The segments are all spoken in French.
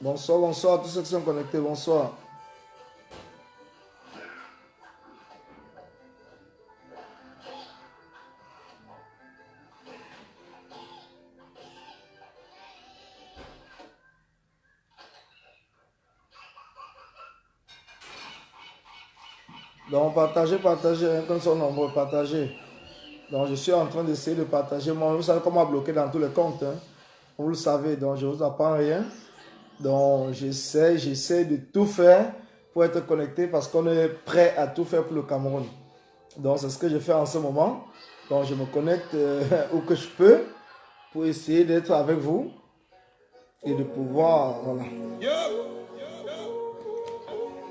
Bonsoir, bonsoir à tous ceux qui sont connectés, bonsoir. Donc partagez, partagez, comme sont nombreux, partagez. Donc je suis en train d'essayer de partager. Moi, vous savez comment bloquer dans tous les comptes. Hein? Vous le savez, donc je ne vous apprends rien. Donc j'essaie de tout faire pour être connecté parce qu'on est prêt à tout faire pour le Cameroun. Donc c'est ce que je fais en ce moment. Donc je me connecte où que je peux pour essayer d'être avec vous et de pouvoir, voilà.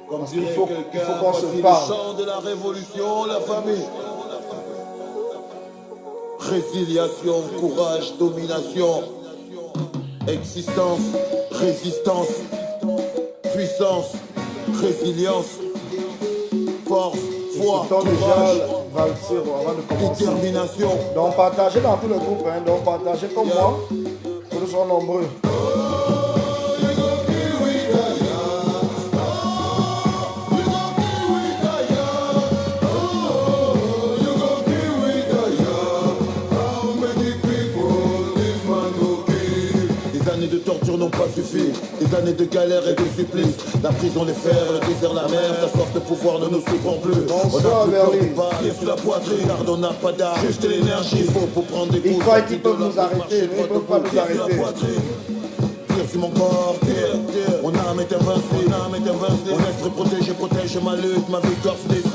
Parce qu'il faut qu'on se parle. Le chant de la révolution, la famille. Résiliation, courage, domination, existence, résistance, puissance, résilience, force, foi, courage, avant de commencer. détermination. Donc partagez dans tous les groupes, hein. Donc partagez comme moi, que nous soyons nombreux. De torture n'ont pas suffi, des années de galère et de supplice, la prison, les fers, le désert, la mer, ta soif de pouvoir ne nous surprend plus. Bonsoir, on a plus peur du pied sur la poitrine, car on n'a pas d'armes, juste l'énergie, il faut pour prendre des coups. Ils croient qu'ils peuvent nous arrêter, mais ils ne peuvent pas nous arrêter. Tire sur mon corps, tire, mon âme est invincible, mon esprit protégé, protège ma lutte, ma victoire se décide,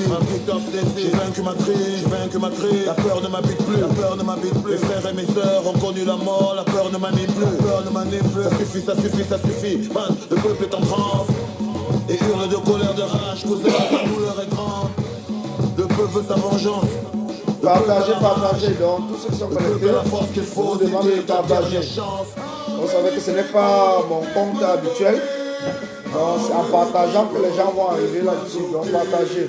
j'ai vaincu ma crise, la peur ne m'habite plus, mes frères et mes sœurs ont connu la mort, la peur ne m'anime plus, ça suffit, man, le peuple est en transe, et hurle de colère, de rage, cause de la douleur est grande, le peuple veut sa vengeance. Partagez, donc tous ceux qui sont connectés, la force qu'il faut, vous demandez de partager. Vous savez que ce n'est pas mon compte habituel. Donc c'est en partageant que les gens vont arriver là-dessus. Donc partagez.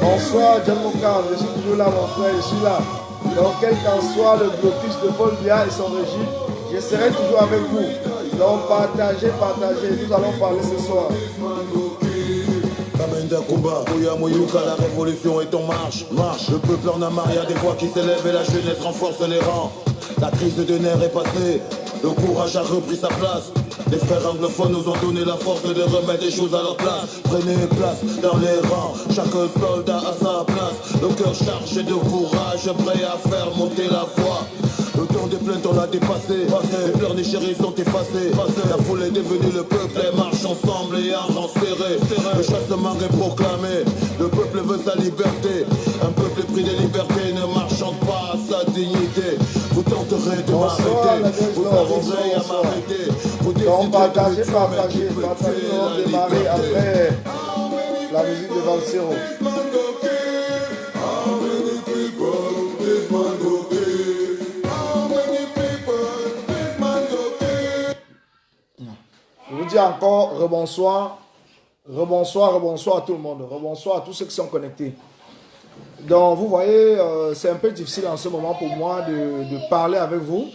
Bonsoir John Mokan, je suis toujours là mon frère, je suis là. Donc quel qu'en soit le blocus de Paul Biya et son régime, je serai toujours avec vous. Donc partagez, nous allons parler ce soir. La révolution est en marche. Le peuple en a marre, il y a des voix qui s'élèvent et la jeunesse renforce les rangs. La crise de nerfs est passée, le courage a repris sa place. Les frères anglophones nous ont donné la force de remettre les choses à leur place. Prenez place dans les rangs, chaque soldat a sa place. Le cœur chargé de courage, prêt à faire monter la voix. Le temps des plaintes on l'a dépassé, les pleurs des chéris sont effacés. La foule est devenue le peuple, et marche ensemble et en rang serré. Le chassement est proclamé, le peuple veut sa liberté. Un peuple pris de liberté ne marchant pas à sa dignité. Vous tenterez de m'arrêter, vous arriverez à m'arrêter. Donc partagez, nous allons démarrer après la musique de Valsero. Je vous dis encore rebonsoir à tout le monde, rebonsoir à tous ceux qui sont connectés. Donc vous voyez, c'est un peu difficile en ce moment pour moi de parler avec vous.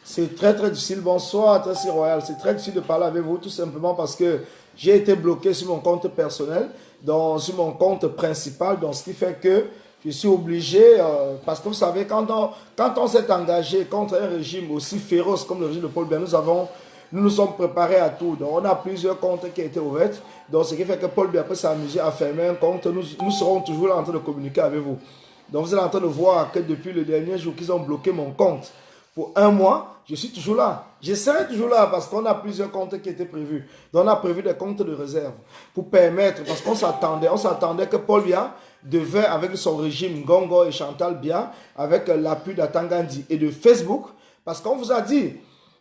C'est très difficile. Bonsoir Tracy Royal, c'est très difficile de parler avec vous tout simplement parce que j'ai été bloqué sur mon compte personnel, donc sur mon compte principal, donc ce qui fait que je suis obligé, parce que vous savez, quand on s'est engagé contre un régime aussi féroce comme le régime de Paul Biya, nous nous sommes préparés à tout. Donc on a plusieurs comptes qui ont été ouverts. Donc ce qui fait que Paul Biya peut s'amuser à fermer un compte. Nous serons toujours là en train de communiquer avec vous. Donc vous êtes en train de voir que depuis le dernier jour qu'ils ont bloqué mon compte pour 1 mois, je suis toujours là. Je serai toujours là parce qu'on a plusieurs comptes qui étaient prévus. Donc on a prévu des comptes de réserve pour permettre, parce qu'on s'attendait que Paul Biya devait, avec son régime Ngongo et Chantal Biya, avec l'appui d'Atangandi et de Facebook, parce qu'on vous a dit,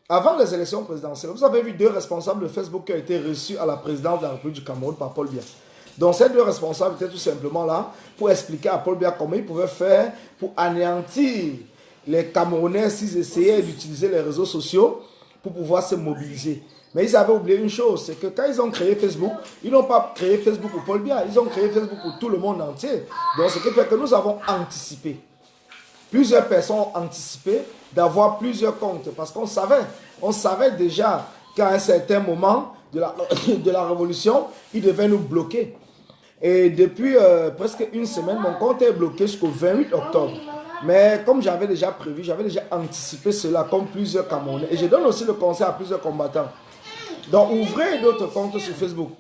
avant les élections présidentielles, vous avez vu 2 responsables de Facebook qui ont été reçus à la présidence de la République du Cameroun par Paul Biya. Donc ces deux responsables étaient tout simplement là pour expliquer à Paul Biya comment il pouvait faire pour anéantir les Camerounais s'ils essayaient d'utiliser les réseaux sociaux pour pouvoir se mobiliser. Mais ils avaient oublié une chose, c'est que quand ils ont créé Facebook, ils n'ont pas créé Facebook pour Paul Biya, ils ont créé Facebook pour tout le monde entier. Donc ce qui fait que nous avons anticipé. Plusieurs personnes ont anticipé d'avoir plusieurs comptes parce qu'on savait déjà qu'à un certain moment de la révolution, ils devaient nous bloquer. Et depuis presque une semaine, mon compte est bloqué jusqu'au 28 octobre. Mais comme j'avais déjà prévu, j'avais déjà anticipé cela comme plusieurs Camerounais. Et je donne aussi le conseil à plusieurs combattants. Donc ouvrez d'autres comptes sur Facebook.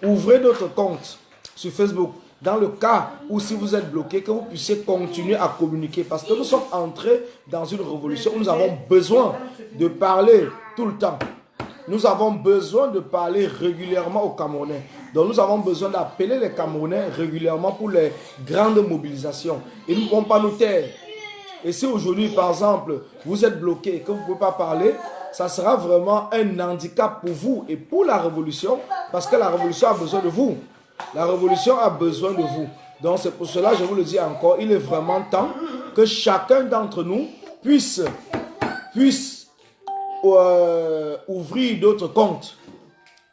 Ouvrez d'autres comptes sur Facebook. Dans le cas où si vous êtes bloqué, que vous puissiez continuer à communiquer. Parce que nous sommes entrés dans une révolution où nous avons besoin de parler tout le temps. Nous avons besoin de parler régulièrement aux Camerounais. Donc nous avons besoin d'appeler les Camerounais régulièrement pour les grandes mobilisations. Et nous ne pouvons pas nous taire. Et si aujourd'hui, par exemple, vous êtes bloqué et que vous ne pouvez pas parler, ça sera vraiment un handicap pour vous et pour la révolution, parce que la révolution a besoin de vous. La révolution a besoin de vous. Donc c'est pour cela, je vous le dis encore, il est vraiment temps que chacun d'entre nous puisse ouvrir d'autres comptes.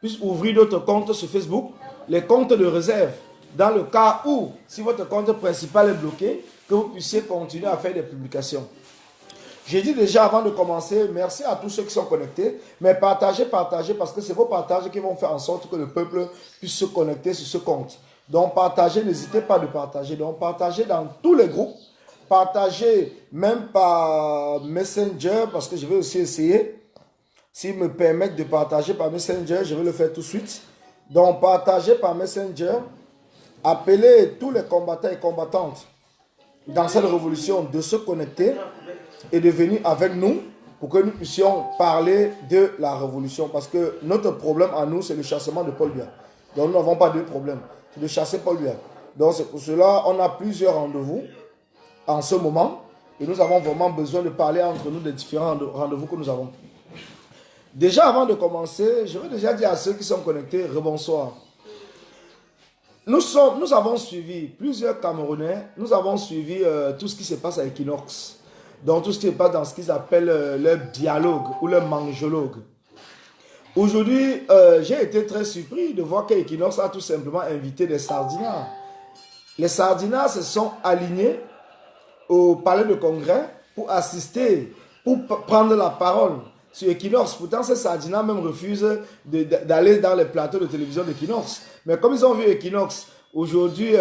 Puisse ouvrir d'autres comptes sur Facebook, les comptes de réserve. Dans le cas où, si votre compte principal est bloqué, que vous puissiez continuer à faire des publications. J'ai dit déjà avant de commencer, merci à tous ceux qui sont connectés, mais partagez, parce que c'est vos partages qui vont faire en sorte que le peuple puisse se connecter sur ce compte. Donc partagez, n'hésitez pas de partager. Donc partagez dans tous les groupes, partagez même par Messenger, parce que je vais aussi essayer, s'ils me permettent de partager par Messenger, je vais le faire tout de suite. Donc partagez par Messenger, appelez tous les combattants et combattantes dans cette révolution de se connecter et de venir avec nous pour que nous puissions parler de la révolution. Parce que notre problème à nous, c'est le chassement de Paul Biya. Donc nous n'avons pas de problème, c'est de chasser Paul Biya. Donc c'est pour cela on a plusieurs rendez-vous en ce moment et nous avons vraiment besoin de parler entre nous des différents rendez-vous que nous avons. Déjà avant de commencer, je veux déjà dire à ceux qui sont connectés, rebonsoir. Nous avons suivi plusieurs Camerounais, nous avons suivi tout ce qui se passe à Equinox. Donc tout ce qui se passe dans ce qu'ils appellent leur dialogue ou leur mangeologue. Aujourd'hui, j'ai été très surpris de voir qu'Equinox a tout simplement invité des sardinats. Les sardinats se sont alignés au palais de congrès pour assister, pour prendre la parole sur Equinox. Pourtant, ces sardinats même refusent d'aller dans les plateaux de télévision d'Equinox. Mais comme ils ont vu Equinox aujourd'hui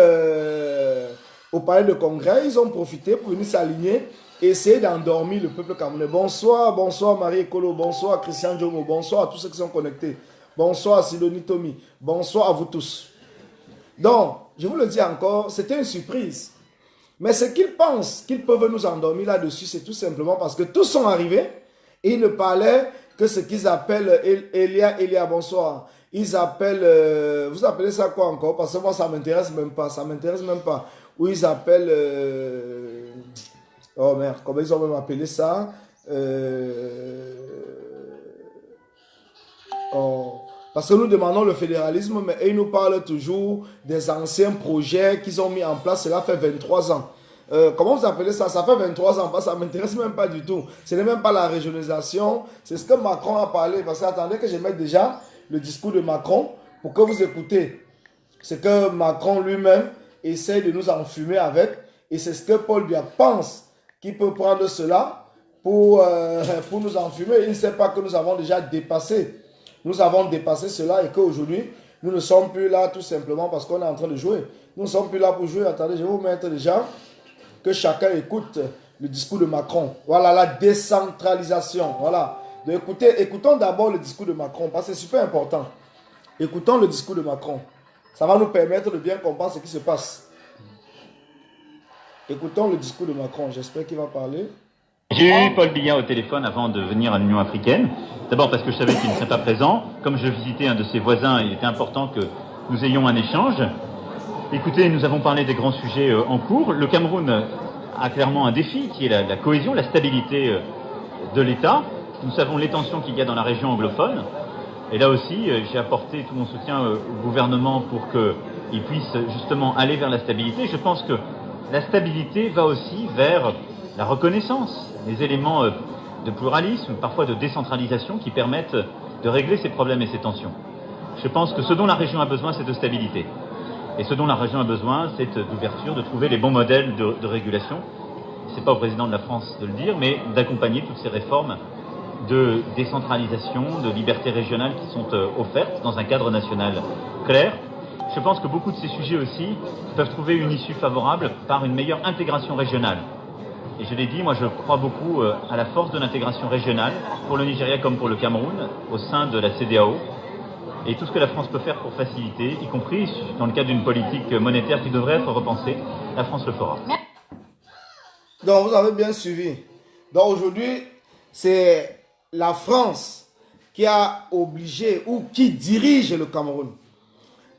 au palais de congrès, ils ont profité pour venir s'aligner et essayer d'endormir le peuple camerounais. Bonsoir, bonsoir Marie Ekolo, bonsoir Christian Djomo, bonsoir à tous ceux qui sont connectés. Bonsoir Sidonie Tomi, bonsoir à vous tous. Donc, je vous le dis encore, c'était une surprise. Mais ce qu'ils pensent qu'ils peuvent nous endormir là-dessus, c'est tout simplement parce que tous sont arrivés et ils ne parlaient que ce qu'ils appellent Elia, bonsoir. Ils appellent, vous appelez ça quoi encore? Parce que moi, ça ne m'intéresse même pas, Ou ils appellent, oh merde, comment ils ont même appelé ça? Parce que nous demandons le fédéralisme, mais ils nous parlent toujours des anciens projets qu'ils ont mis en place. Cela fait 23 ans. Comment vous appelez ça? Ça fait 23 ans, ça ne m'intéresse même pas du tout. Ce n'est même pas la régionalisation. C'est ce que Macron a parlé. Parce que attendez que je mette déjà le discours de Macron pour que vous écoutez. C'est que Macron lui-même essaie de nous enfumer avec. Et c'est ce que Paul Biya pense qu'il peut prendre cela pour nous enfumer. Il ne sait pas que nous avons déjà dépassé. Nous avons dépassé cela et qu'aujourd'hui, nous ne sommes plus là tout simplement parce qu'on est en train de jouer. Nous ne sommes plus là pour jouer. Attendez, je vais vous mettre déjà que chacun écoute le discours de Macron. Voilà, la décentralisation. Voilà. Donc écoutons d'abord le discours de Macron parce que c'est super important. Écoutons le discours de Macron. Ça va nous permettre de bien comprendre ce qui se passe. Écoutons le discours de Macron. J'espère qu'il va parler. J'ai eu Paul Biya au téléphone avant de venir à l'Union africaine. D'abord parce que je savais qu'il ne serait pas présent. Comme je visitais un de ses voisins, il était important que nous ayons un échange. Écoutez, nous avons parlé des grands sujets en cours. Le Cameroun a clairement un défi qui est la cohésion, la stabilité de l'État. Nous savons les tensions qu'il y a dans la région anglophone. Et là aussi, j'ai apporté tout mon soutien au gouvernement pour que ils puissent justement aller vers la stabilité. Je pense que la stabilité va aussi vers la reconnaissance, les éléments de pluralisme, parfois de décentralisation qui permettent de régler ces problèmes et ces tensions. Je pense que ce dont la région a besoin, c'est de stabilité. Et ce dont la région a besoin, c'est d'ouverture, de trouver les bons modèles de régulation. C'est pas au président de la France de le dire, mais d'accompagner toutes ces réformes de décentralisation, de liberté régionale qui sont offertes dans un cadre national clair. Je pense que beaucoup de ces sujets aussi peuvent trouver une issue favorable par une meilleure intégration régionale. Et je l'ai dit, moi je crois beaucoup à la force de l'intégration régionale, pour le Nigeria comme pour le Cameroun, au sein de la CEDEAO. Et tout ce que la France peut faire pour faciliter, y compris dans le cadre d'une politique monétaire qui devrait être repensée, la France le fera. Donc vous avez bien suivi. Donc aujourd'hui, c'est la France qui a obligé ou qui dirige le Cameroun.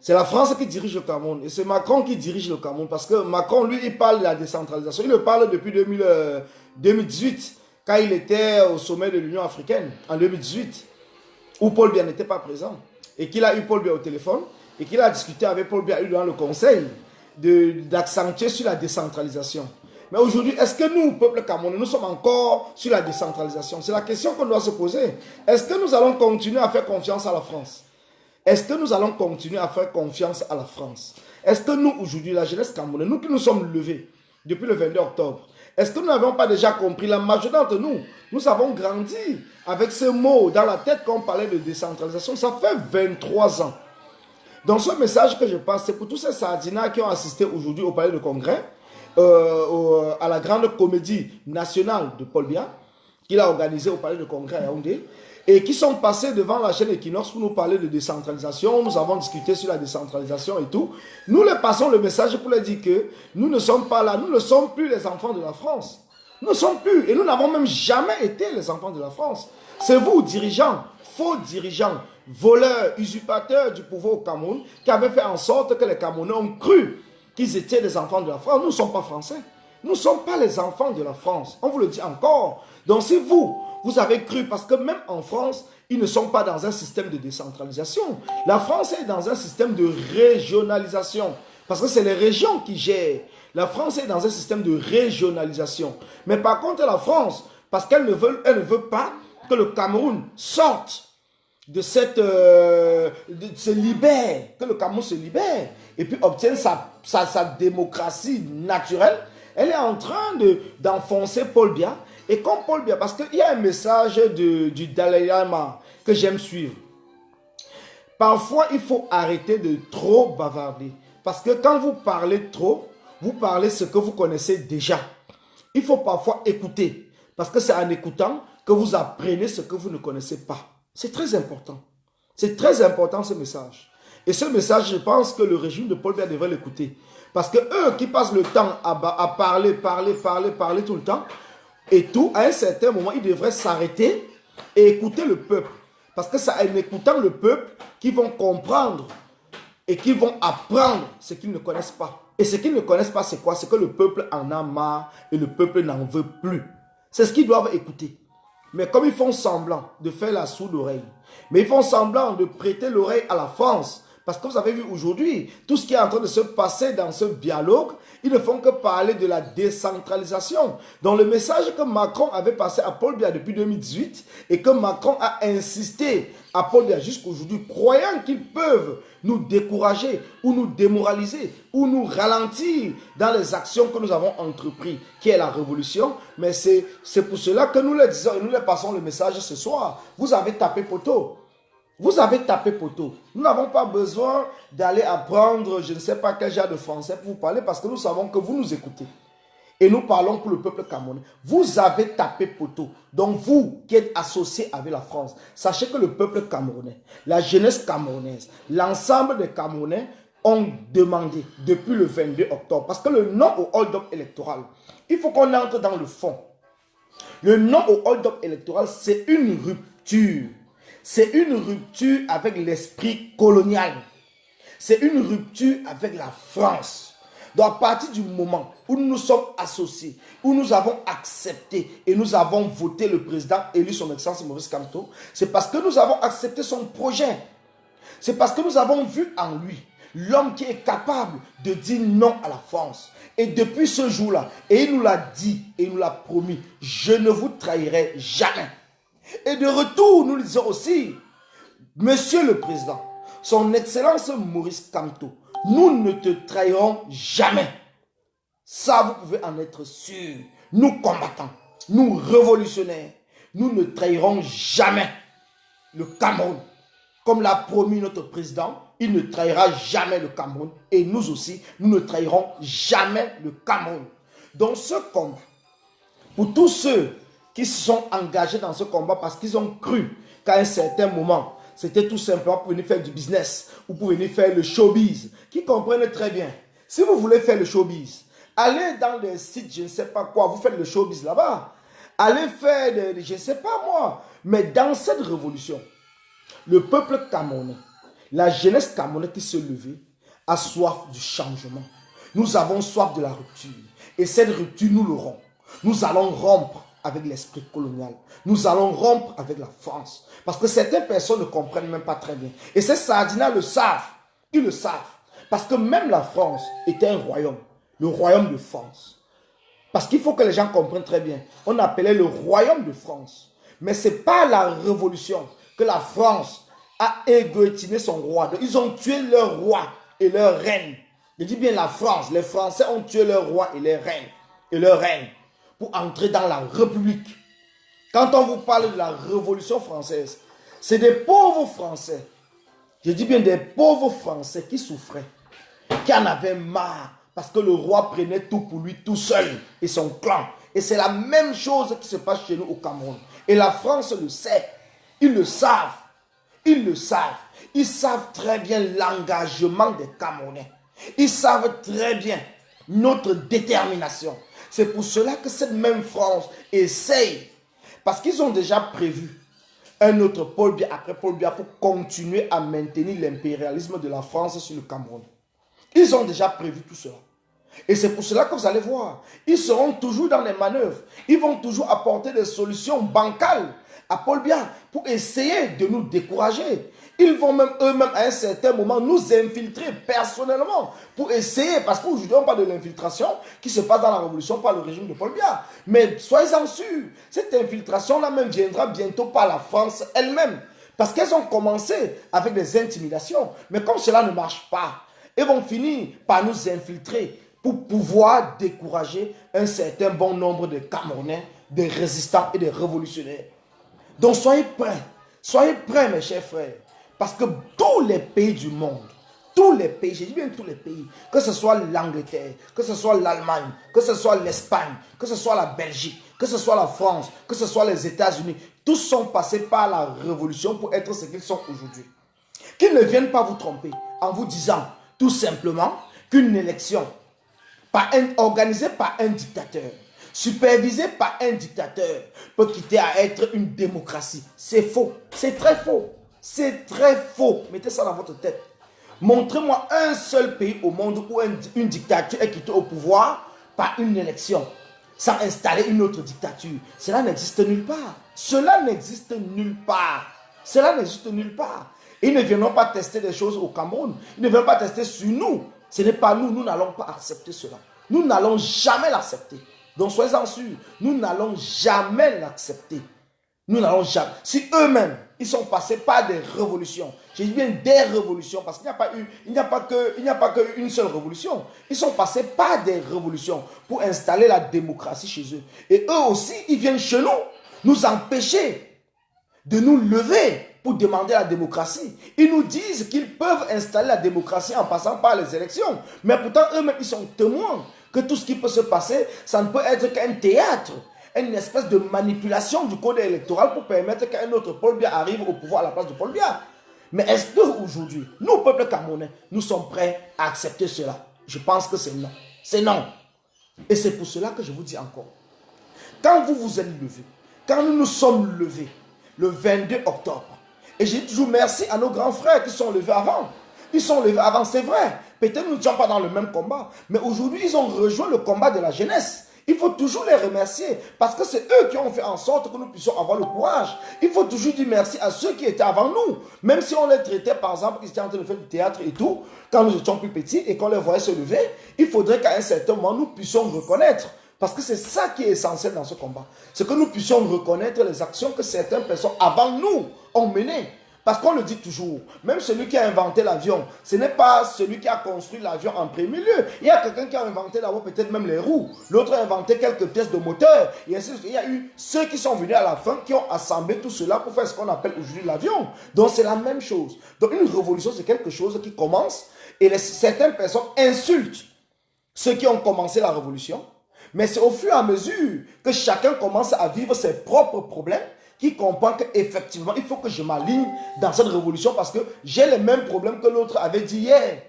C'est la France qui dirige le Cameroun et c'est Macron qui dirige le Cameroun parce que Macron, lui, il parle de la décentralisation. Il le parle depuis 2018 quand il était au sommet de l'Union africaine en 2018 où Paul Biya n'était pas présent et qu'il a eu Paul Biya au téléphone et qu'il a discuté avec Paul Biya dans le conseil d'accentuer sur la décentralisation. Mais aujourd'hui, est-ce que nous, peuple camerounais, nous sommes encore sur la décentralisation? C'est la question qu'on doit se poser. Est-ce que nous allons continuer à faire confiance à la France? Est-ce que nous allons continuer à faire confiance à la France? Est-ce que nous, aujourd'hui, la jeunesse camerounaise, nous qui nous sommes levés depuis le 22 octobre, est-ce que nous n'avons pas déjà compris, la majorité d'entre nous, nous avons grandi avec ce mot dans la tête quand on parlait de décentralisation, ça fait 23 ans. Donc ce message que je passe, c'est pour tous ces sardinats qui ont assisté aujourd'hui au palais de congrès, à la grande comédie nationale de Paul Biya, qu'il a organisée au palais de congrès à Yaoundé, et qui sont passés devant la chaîne Equinox pour nous parler de décentralisation. Nous avons discuté sur la décentralisation et tout. Nous leur passons le message pour leur dire que nous ne sommes pas là, nous ne sommes plus les enfants de la France. Nous ne sommes plus, et nous n'avons même jamais été les enfants de la France. C'est vous, dirigeants, faux dirigeants, voleurs, usurpateurs du pouvoir au Cameroun, qui avez fait en sorte que les Camerounais ont cru qu'ils étaient des enfants de la France. Nous ne sommes pas français. Nous ne sommes pas les enfants de la France. On vous le dit encore. Donc si vous avez cru, parce que même en France, ils ne sont pas dans un système de décentralisation. La France est dans un système de régionalisation. Parce que c'est les régions qui gèrent. La France est dans un système de régionalisation. Mais par contre, la France, parce qu'elle ne veut pas que le Cameroun sorte de se libère, que le Cameroun se libère, et puis obtienne sa démocratie naturelle, elle est en train d'enfoncer Paul Biya. Et comme Paul Biya, parce qu'il y a un message du Dalai Lama que j'aime suivre. Parfois, il faut arrêter de trop bavarder. Parce que quand vous parlez trop, vous parlez ce que vous connaissez déjà. Il faut parfois écouter. Parce que c'est en écoutant que vous apprenez ce que vous ne connaissez pas. C'est très important. C'est très important ce message. Et ce message, je pense que le régime de Paul Biya devrait l'écouter. Parce que eux qui passent le temps à parler tout le temps, et tout, à un certain moment, ils devraient s'arrêter et écouter le peuple. Parce que c'est en écoutant le peuple qu'ils vont comprendre et qu'ils vont apprendre ce qu'ils ne connaissent pas. Et ce qu'ils ne connaissent pas, c'est quoi? C'est que le peuple en a marre et le peuple n'en veut plus. C'est ce qu'ils doivent écouter. Mais comme ils font semblant de faire la sourde oreille, mais ils font semblant de prêter l'oreille à la France, parce que vous avez vu aujourd'hui, tout ce qui est en train de se passer dans ce dialogue, ils ne font que parler de la décentralisation. Dans le message que Macron avait passé à Paul Biya depuis 2018 et que Macron a insisté à Paul Biya jusqu'aujourd'hui, croyant qu'ils peuvent nous décourager ou nous démoraliser ou nous ralentir dans les actions que nous avons entreprises, qui est la révolution. Mais c'est pour cela que nous leur disons et nous leur passons le message ce soir. Vous avez tapé poteau. Vous avez tapé poteau. Nous n'avons pas besoin d'aller apprendre je ne sais pas quel genre de français pour vous parler parce que nous savons que vous nous écoutez. Et nous parlons pour le peuple camerounais. Vous avez tapé poteau. Donc vous qui êtes associés avec la France, sachez que le peuple camerounais, la jeunesse camerounaise, l'ensemble des Camerounais ont demandé depuis le 22 octobre. Parce que le non au hold-up électoral, il faut qu'on entre dans le fond. Le non au hold-up électoral, c'est une rupture. C'est une rupture avec l'esprit colonial. C'est une rupture avec la France. Donc à partir du moment où nous nous sommes associés, où nous avons accepté et nous avons voté le président élu son excellence Maurice Kamto, c'est parce que nous avons accepté son projet. C'est parce que nous avons vu en lui l'homme qui est capable de dire non à la France. Et depuis ce jour-là, et il nous l'a dit, et il nous l'a promis, je ne vous trahirai jamais. Et de retour, nous lui disons aussi, Monsieur le Président, son Excellence Maurice Kamto, nous ne te trahirons jamais. Ça, vous pouvez en être sûr. Nous combattants, nous révolutionnaires, nous ne trahirons jamais le Cameroun. Comme l'a promis notre président, il ne trahira jamais le Cameroun. Et nous aussi, nous ne trahirons jamais le Cameroun. Donc ce combat, pour tous ceux qui se sont engagés dans ce combat parce qu'ils ont cru qu'à un certain moment, c'était tout simplement pour venir faire du business ou pour venir faire le showbiz, qui comprennent très bien. Si vous voulez faire le showbiz, allez dans les sites, je ne sais pas quoi, vous faites le showbiz là-bas. Allez faire, je ne sais pas moi, mais dans cette révolution, le peuple camerounais, la jeunesse camerounaise qui s'est levée, a soif du changement. Nous avons soif de la rupture. Et cette rupture, nous l'aurons. Nous allons rompre avec l'esprit colonial. Nous allons rompre avec la France. Parce que certaines personnes ne comprennent même pas très bien. Et ces sardinats le savent. Ils le savent. Parce que même la France était un royaume. Le royaume de France. Parce qu'il faut que les gens comprennent très bien. On appelait le royaume de France. Mais ce n'est pas la révolution que la France a égoïtiné son roi. Donc, ils ont tué leur roi et leur reine. Je dis bien la France. Les Français ont tué leur roi et leur reine. Et leur reine. Pour entrer dans la République. Quand on vous parle de la Révolution française, c'est des pauvres Français. Je dis bien des pauvres Français qui souffraient. Qui en avaient marre. Parce que le roi prenait tout pour lui tout seul. Et son clan. Et c'est la même chose qui se passe chez nous au Cameroun. Et la France le sait. Ils le savent. Ils le savent. Ils savent très bien l'engagement des Camerounais. Ils savent très bien notre détermination. C'est pour cela que cette même France essaye. Parce qu'ils ont déjà prévu un autre Paul Biya après Paul Biya pour continuer à maintenir l'impérialisme de la France sur le Cameroun. Ils ont déjà prévu tout cela. Et c'est pour cela que vous allez voir, ils seront toujours dans les manœuvres. Ils vont toujours apporter des solutions bancales à Paul Biya pour essayer de nous décourager. Ils vont même eux-mêmes à un certain moment nous infiltrer personnellement pour essayer, parce qu'aujourd'hui on parle de l'infiltration qui se passe dans la révolution par le régime de Paul Biya. Mais soyez-en sûrs, cette infiltration-là même viendra bientôt par la France elle-même. Parce qu'elles ont commencé avec des intimidations. Mais comme cela ne marche pas, elles vont finir par nous infiltrer pour pouvoir décourager un certain bon nombre de Camerounais, de résistants et de révolutionnaires. Donc soyez prêts mes chers frères. Parce que tous les pays du monde, tous les pays, je dis bien tous les pays, que ce soit l'Angleterre, que ce soit l'Allemagne, que ce soit l'Espagne, que ce soit la Belgique, que ce soit la France, que ce soit les États-Unis, tous sont passés par la révolution pour être ce qu'ils sont aujourd'hui. Qu'ils ne viennent pas vous tromper en vous disant tout simplement qu'une élection organisée par un dictateur, supervisée par un dictateur, peut quitter à être une démocratie. C'est faux, c'est très faux. C'est très faux. Mettez ça dans votre tête. Montrez-moi un seul pays au monde où une dictature est quittée au pouvoir par une élection, sans installer une autre dictature. Cela n'existe nulle part. Cela n'existe nulle part. Cela n'existe nulle part. Ils ne viendront pas tester des choses au Cameroun. Ils ne viendront pas tester sur nous. Ce n'est pas nous. Nous n'allons pas accepter cela. Nous n'allons jamais l'accepter. Donc soyez-en sûrs. Nous n'allons jamais l'accepter. Nous n'allons jamais. Si eux-mêmes, ils sont passés par des révolutions. Je dis bien des révolutions parce qu'il n'y a pas qu'une seule révolution. Ils sont passés par des révolutions pour installer la démocratie chez eux. Et eux aussi, ils viennent chez nous empêcher de nous lever pour demander la démocratie. Ils nous disent qu'ils peuvent installer la démocratie en passant par les élections. Mais pourtant, eux-mêmes, ils sont témoins que tout ce qui peut se passer, ça ne peut être qu'un théâtre. Une espèce de manipulation du code électoral pour permettre qu'un autre Paul Biya arrive au pouvoir à la place de Paul Biya. Mais est-ce qu'aujourd'hui, nous, peuple camerounais, nous sommes prêts à accepter cela? Je pense que c'est non. C'est non. Et c'est pour cela que je vous dis encore. Quand vous vous êtes levés, quand nous nous sommes levés, le 22 octobre, et j'ai toujours merci à nos grands frères qui sont levés avant. Ils sont levés avant, c'est vrai. Peut-être nous ne sommes pas dans le même combat. Mais aujourd'hui, ils ont rejoint le combat de la jeunesse. Il faut toujours les remercier parce que c'est eux qui ont fait en sorte que nous puissions avoir le courage. Il faut toujours dire merci à ceux qui étaient avant nous. Même si on les traitait, par exemple, ils étaient en train de faire du théâtre et tout, quand nous étions plus petits et qu'on les voyait se lever, il faudrait qu'à un certain moment, nous puissions reconnaître. Parce que c'est ça qui est essentiel dans ce combat. C'est que nous puissions reconnaître les actions que certaines personnes avant nous ont menées. Parce qu'on le dit toujours, même celui qui a inventé l'avion, ce n'est pas celui qui a construit l'avion en premier lieu. Il y a quelqu'un qui a inventé l'avion, peut-être même les roues. L'autre a inventé quelques pièces de moteur. Et ainsi, il y a eu ceux qui sont venus à la fin, qui ont assemblé tout cela pour faire ce qu'on appelle aujourd'hui l'avion. Donc c'est la même chose. Donc une révolution, c'est quelque chose qui commence et certaines personnes insultent ceux qui ont commencé la révolution. Mais c'est au fur et à mesure que chacun commence à vivre ses propres problèmes qui comprend qu'effectivement, il faut que je m'aligne dans cette révolution parce que j'ai les mêmes problèmes que l'autre avait dit hier.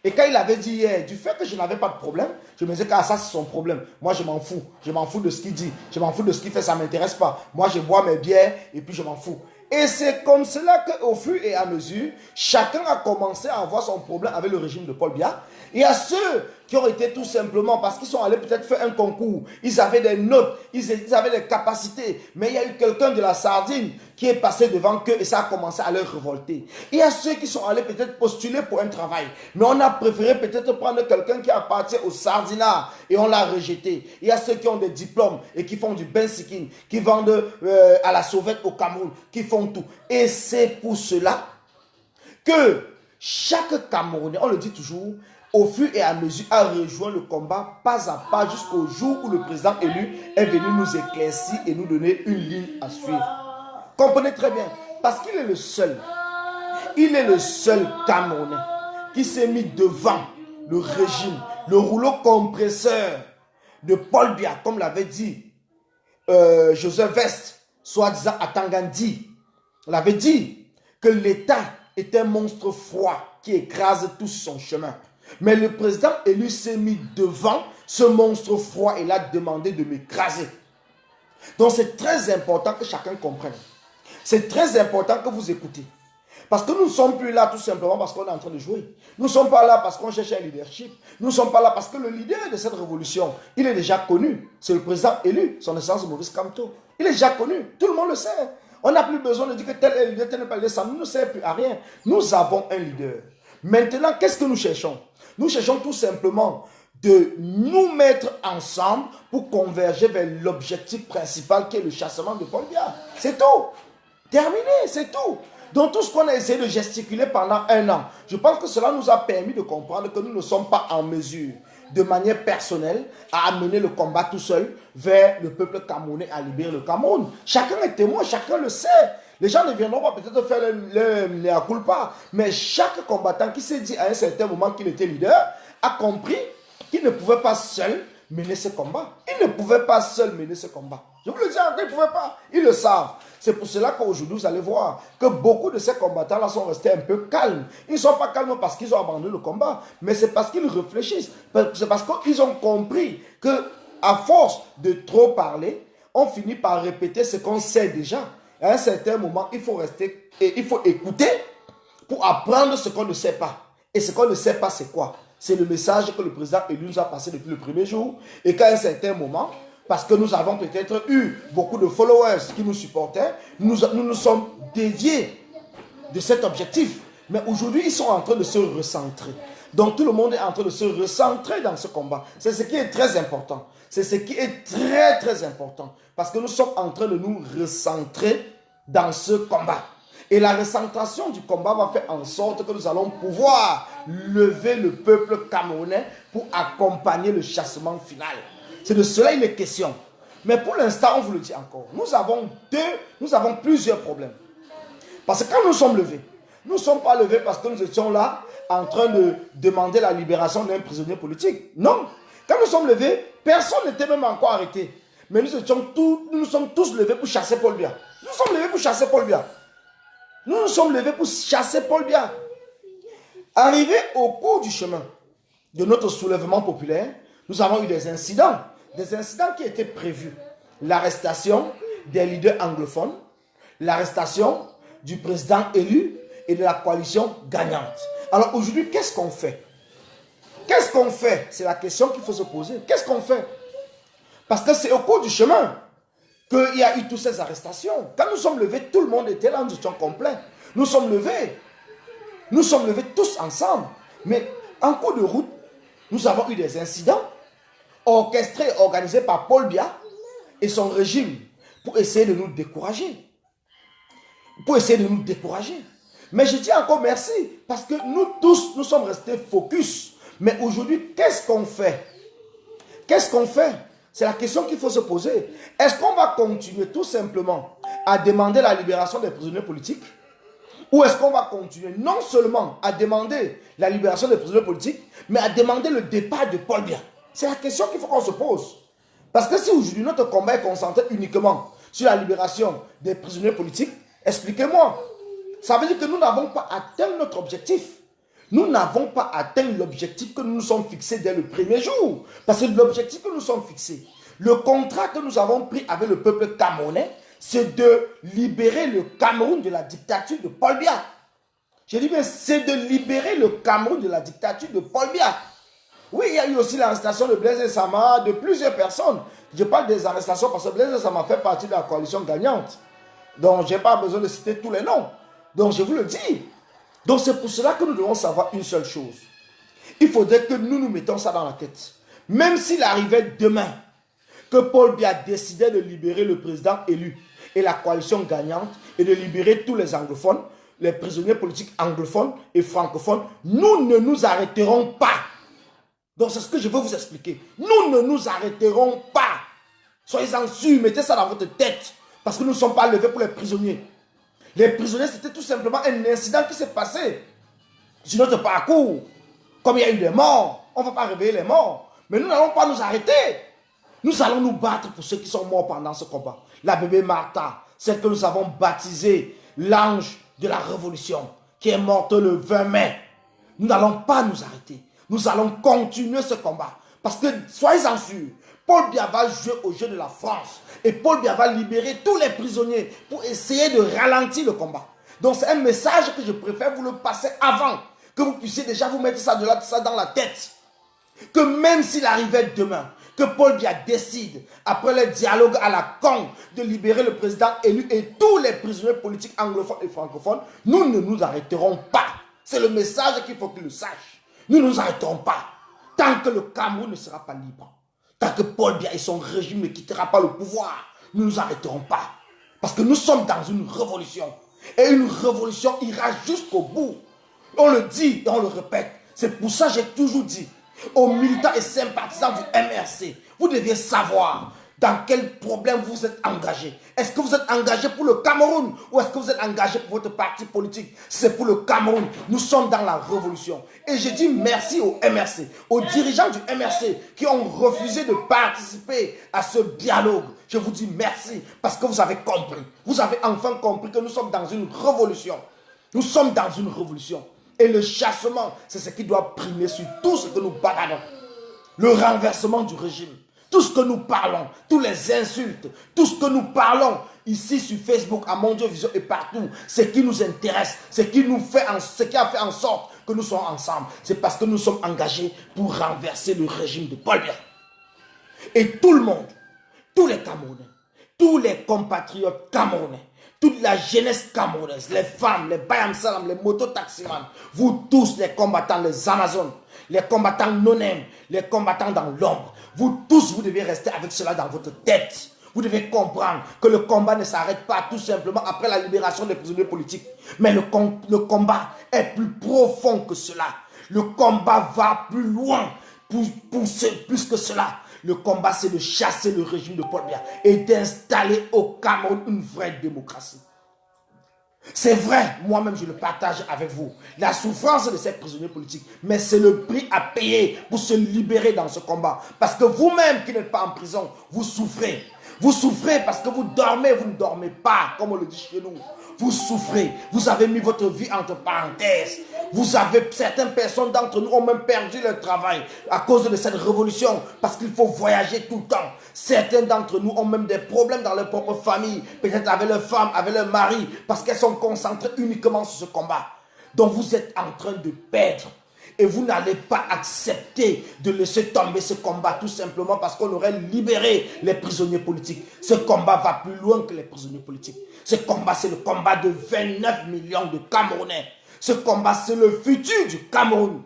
Et quand il avait dit hier, du fait que je n'avais pas de problème, je me disais que ça c'est son problème. Moi je m'en fous. Je m'en fous de ce qu'il dit. Je m'en fous de ce qu'il fait, ça ne m'intéresse pas. Moi je bois mes bières et puis je m'en fous. Et c'est comme cela qu'au fur et à mesure, chacun a commencé à avoir son problème avec le régime de Paul Biya. Et à ceux qui ont été tout simplement, parce qu'ils sont allés peut-être faire un concours, ils avaient des notes, ils avaient des capacités, mais il y a eu quelqu'un de la sardine qui est passé devant eux et ça a commencé à leur révolter. Et il y a ceux qui sont allés peut-être postuler pour un travail, mais on a préféré peut-être prendre quelqu'un qui appartient au sardinat et on l'a rejeté. Il y a ceux qui ont des diplômes et qui font du bensikin, qui vendent à la sauvette au Cameroun, qui font tout. Et c'est pour cela que chaque Camerounais, on le dit toujours, au fur et à mesure, a rejoint le combat pas à pas jusqu'au jour où le président élu est venu nous éclaircir et nous donner une ligne à suivre. Comprenez très bien, parce qu'il est le seul Camerounais qui s'est mis devant le régime, le rouleau compresseur de Paul Biya, comme l'avait dit Joseph Vest, soi-disant à Tangandi. Il avait dit que l'État est un monstre froid qui écrase tout son chemin. Mais le président élu s'est mis devant ce monstre froid et l'a demandé de m'écraser. Donc c'est très important que chacun comprenne. C'est très important que vous écoutez. Parce que nous ne sommes plus là tout simplement parce qu'on est en train de jouer. Nous ne sommes pas là parce qu'on cherche un leadership. Nous ne sommes pas là parce que le leader de cette révolution, il est déjà connu. C'est le président élu, son excellence Maurice Kamto. Il est déjà connu, tout le monde le sait. On n'a plus besoin de dire que tel est le leader, tel n'est pas le leader. Ça ne nous sert plus à rien. Nous avons un leader. Maintenant, qu'est-ce que nous cherchons? Nous cherchons tout simplement de nous mettre ensemble pour converger vers l'objectif principal qui est le chassement de Paul Biya. C'est tout. Terminé, c'est tout. Donc tout ce qu'on a essayé de gesticuler pendant un an, je pense que cela nous a permis de comprendre que nous ne sommes pas en mesure, de manière personnelle, à amener le combat tout seul vers le peuple camerounais à libérer le Cameroun. Chacun est témoin, chacun le sait. Les gens ne viendront pas peut-être faire le mea culpa, mais chaque combattant qui s'est dit à un certain moment qu'il était leader a compris qu'il ne pouvait pas seul mener ce combat. Il ne pouvait pas seul mener ce combat. Je vous le dis encore, il ne pouvait pas. Ils le savent. C'est pour cela qu'aujourd'hui, vous allez voir que beaucoup de ces combattants-là sont restés un peu calmes. Ils ne sont pas calmes parce qu'ils ont abandonné le combat, mais c'est parce qu'ils réfléchissent. C'est parce qu'ils ont compris qu'à force de trop parler, on finit par répéter ce qu'on sait déjà. À un certain moment, il faut rester et il faut écouter pour apprendre ce qu'on ne sait pas. Et ce qu'on ne sait pas, c'est quoi? C'est le message que le président élu nous a passé depuis le premier jour. Et qu'à un certain moment, parce que nous avons peut-être eu beaucoup de followers qui nous supportaient, nous nous sommes déviés de cet objectif. Mais aujourd'hui, ils sont en train de se recentrer. Donc tout le monde est en train de se recentrer dans ce combat. C'est ce qui est très important. C'est ce qui est très très important. Parce que nous sommes en train de nous recentrer dans ce combat. Et la recentration du combat va faire en sorte que nous allons pouvoir lever le peuple camerounais pour accompagner le chassement final. C'est de cela il est question. Mais pour l'instant, on vous le dit encore, nous avons plusieurs problèmes. Parce que quand nous sommes levés, nous ne sommes pas levés parce que nous étions là en train de demander la libération d'un prisonnier politique. Non. Quand nous sommes levés, personne n'était même encore arrêté. Mais nous sommes tous levés pour chasser Paul Biya. Nous sommes levés pour chasser Paul Biya. Nous sommes levés pour chasser Paul Biya. Arrivé au cours du chemin de notre soulèvement populaire, nous avons eu des incidents qui étaient prévus. L'arrestation des leaders anglophones, l'arrestation du président élu et de la coalition gagnante. Alors aujourd'hui, qu'est-ce qu'on fait? Qu'est-ce qu'on fait? C'est la question qu'il faut se poser. Qu'est-ce qu'on fait? Parce que c'est au cours du chemin qu'il y a eu toutes ces arrestations. Quand nous sommes levés, tout le monde était là, nous étions complets. Nous sommes levés tous ensemble. Mais en cours de route, nous avons eu des incidents orchestrés et organisés par Paul Biya et son régime pour essayer de nous décourager. Mais je dis encore merci parce que nous tous, nous sommes restés focus. Mais aujourd'hui, qu'est-ce qu'on fait? C'est la question qu'il faut se poser. Est-ce qu'on va continuer tout simplement à demander la libération des prisonniers politiques? Ou est-ce qu'on va continuer non seulement à demander la libération des prisonniers politiques, mais à demander le départ de Paul Biya? C'est la question qu'il faut qu'on se pose. Parce que si aujourd'hui notre combat est concentré uniquement sur la libération des prisonniers politiques, expliquez-moi. Ça veut dire que nous n'avons pas atteint notre objectif. Nous n'avons pas atteint l'objectif que nous nous sommes fixés dès le premier jour. Parce que l'objectif que nous sommes fixés, le contrat que nous avons pris avec le peuple camerounais, c'est de libérer le Cameroun de la dictature de Paul Biya. Je dis bien, c'est de libérer le Cameroun de la dictature de Paul Biya. Oui, il y a eu aussi l'arrestation de Blaise Nzama, de plusieurs personnes. Je parle des arrestations parce que Blaise Nzama fait partie de la coalition gagnante. Donc, je n'ai pas besoin de citer tous les noms. Donc, je vous le dis. Donc, c'est pour cela que nous devons savoir une seule chose. Il faudrait que nous nous mettons ça dans la tête. Même s'il arrivait demain que Paul Biya décidait de libérer le président élu et la coalition gagnante et de libérer tous les anglophones, les prisonniers politiques anglophones et francophones, nous ne nous arrêterons pas. Donc, c'est ce que je veux vous expliquer. Nous ne nous arrêterons pas. Soyez-en sûrs, mettez ça dans votre tête. Parce que nous ne sommes pas levés pour les prisonniers. Les prisonniers, c'était tout simplement un incident qui s'est passé sur notre parcours. Comme il y a eu des morts, on ne va pas réveiller les morts. Mais nous n'allons pas nous arrêter. Nous allons nous battre pour ceux qui sont morts pendant ce combat. La bébé Martha, celle que nous avons baptisée l'ange de la révolution, qui est morte le 20 mai. Nous n'allons pas nous arrêter. Nous allons continuer ce combat. Parce que, soyez-en sûrs, Paul Biya va jouer au jeu de la France. Et Paul Biya va libérer tous les prisonniers pour essayer de ralentir le combat. Donc c'est un message que je préfère vous le passer avant. Que vous puissiez déjà vous mettre ça dans la tête. Que même s'il arrivait demain, que Paul Biya décide, après le dialogue à la con, de libérer le président élu et tous les prisonniers politiques anglophones et francophones, nous ne nous arrêterons pas. C'est le message qu'il faut qu'ils le sachent. Nous ne nous arrêterons pas. Tant que le Cameroun ne sera pas libre. Tant que Paul Biya et son régime ne quitteront pas le pouvoir, nous ne nous arrêterons pas. Parce que nous sommes dans une révolution. Et une révolution ira jusqu'au bout. On le dit et on le répète. C'est pour ça que j'ai toujours dit aux militants et sympathisants du MRC, vous deviez savoir dans quel problème vous êtes engagés. Est-ce que vous êtes engagés pour le Cameroun ou est-ce que vous êtes engagés pour votre parti politique? C'est pour le Cameroun. Nous sommes dans la révolution. Et je dis merci au MRC, aux dirigeants du MRC qui ont refusé de participer à ce dialogue. Je vous dis merci parce que vous avez compris. Vous avez enfin compris que nous sommes dans une révolution. Nous sommes dans une révolution. Et le chassement, c'est ce qui doit primer sur tout ce que nous bagarrons. Le renversement du régime. Tout ce que nous parlons, toutes les insultes, tout ce que nous parlons ici sur Facebook, à Mondio Vision et partout, ce qui nous intéresse, ce qui a fait en sorte que nous soyons ensemble, c'est parce que nous sommes engagés pour renverser le régime de Paul Biya. Et tout le monde, tous les Camerounais, tous les compatriotes camerounais, toute la jeunesse camerounaise, les femmes, les Bayam Salam, les mototaximans, vous tous les combattants, les Amazones, les combattants non-aim, les combattants dans l'ombre, vous tous, vous devez rester avec cela dans votre tête. Vous devez comprendre que le combat ne s'arrête pas tout simplement après la libération des prisonniers politiques. Mais le combat est plus profond que cela. Le combat va plus loin, plus que cela. Le combat, c'est de chasser le régime de Paul Biya et d'installer au Cameroun une vraie démocratie. C'est vrai, moi-même je le partage avec vous, la souffrance de ces prisonniers politiques, mais c'est le prix à payer pour se libérer dans ce combat. Parce que vous-même qui n'êtes pas en prison, vous souffrez. Vous souffrez parce que vous dormez, vous ne dormez pas, comme on le dit chez nous. Vous souffrez, vous avez mis votre vie entre parenthèses. Certaines personnes d'entre nous ont même perdu leur travail à cause de cette révolution parce qu'il faut voyager tout le temps. Certains d'entre nous ont même des problèmes dans leur propre famille, peut-être avec leur femme, avec leur mari, parce qu'elles sont concentrées uniquement sur ce combat. Donc vous êtes en train de perdre. Et vous n'allez pas accepter de laisser tomber ce combat tout simplement parce qu'on aurait libéré les prisonniers politiques. Ce combat va plus loin que les prisonniers politiques. Ce combat, c'est le combat de 29 millions de Camerounais. Ce combat, c'est le futur du Cameroun.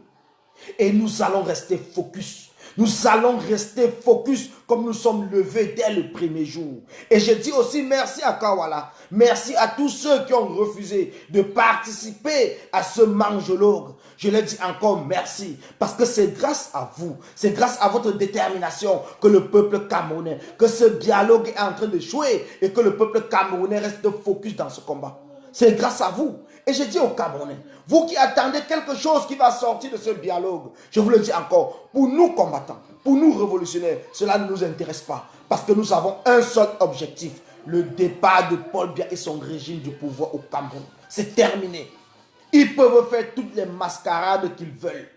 Et nous allons rester focus. Nous allons rester focus comme nous sommes levés dès le premier jour. Et je dis aussi merci à Kawala. Merci à tous ceux qui ont refusé de participer à ce mangeologue. Je leur dis encore merci. Parce que c'est grâce à vous, c'est grâce à votre détermination que le peuple camerounais, que ce dialogue est en train d'échouer et que le peuple camerounais reste focus dans ce combat. C'est grâce à vous. Et je dis aux Camerounais, vous qui attendez quelque chose qui va sortir de ce dialogue, je vous le dis encore, pour nous combattants, pour nous révolutionnaires, cela ne nous intéresse pas. Parce que nous avons un seul objectif, le départ de Paul Biya et son régime du pouvoir au Cameroun. C'est terminé. Ils peuvent faire toutes les mascarades qu'ils veulent.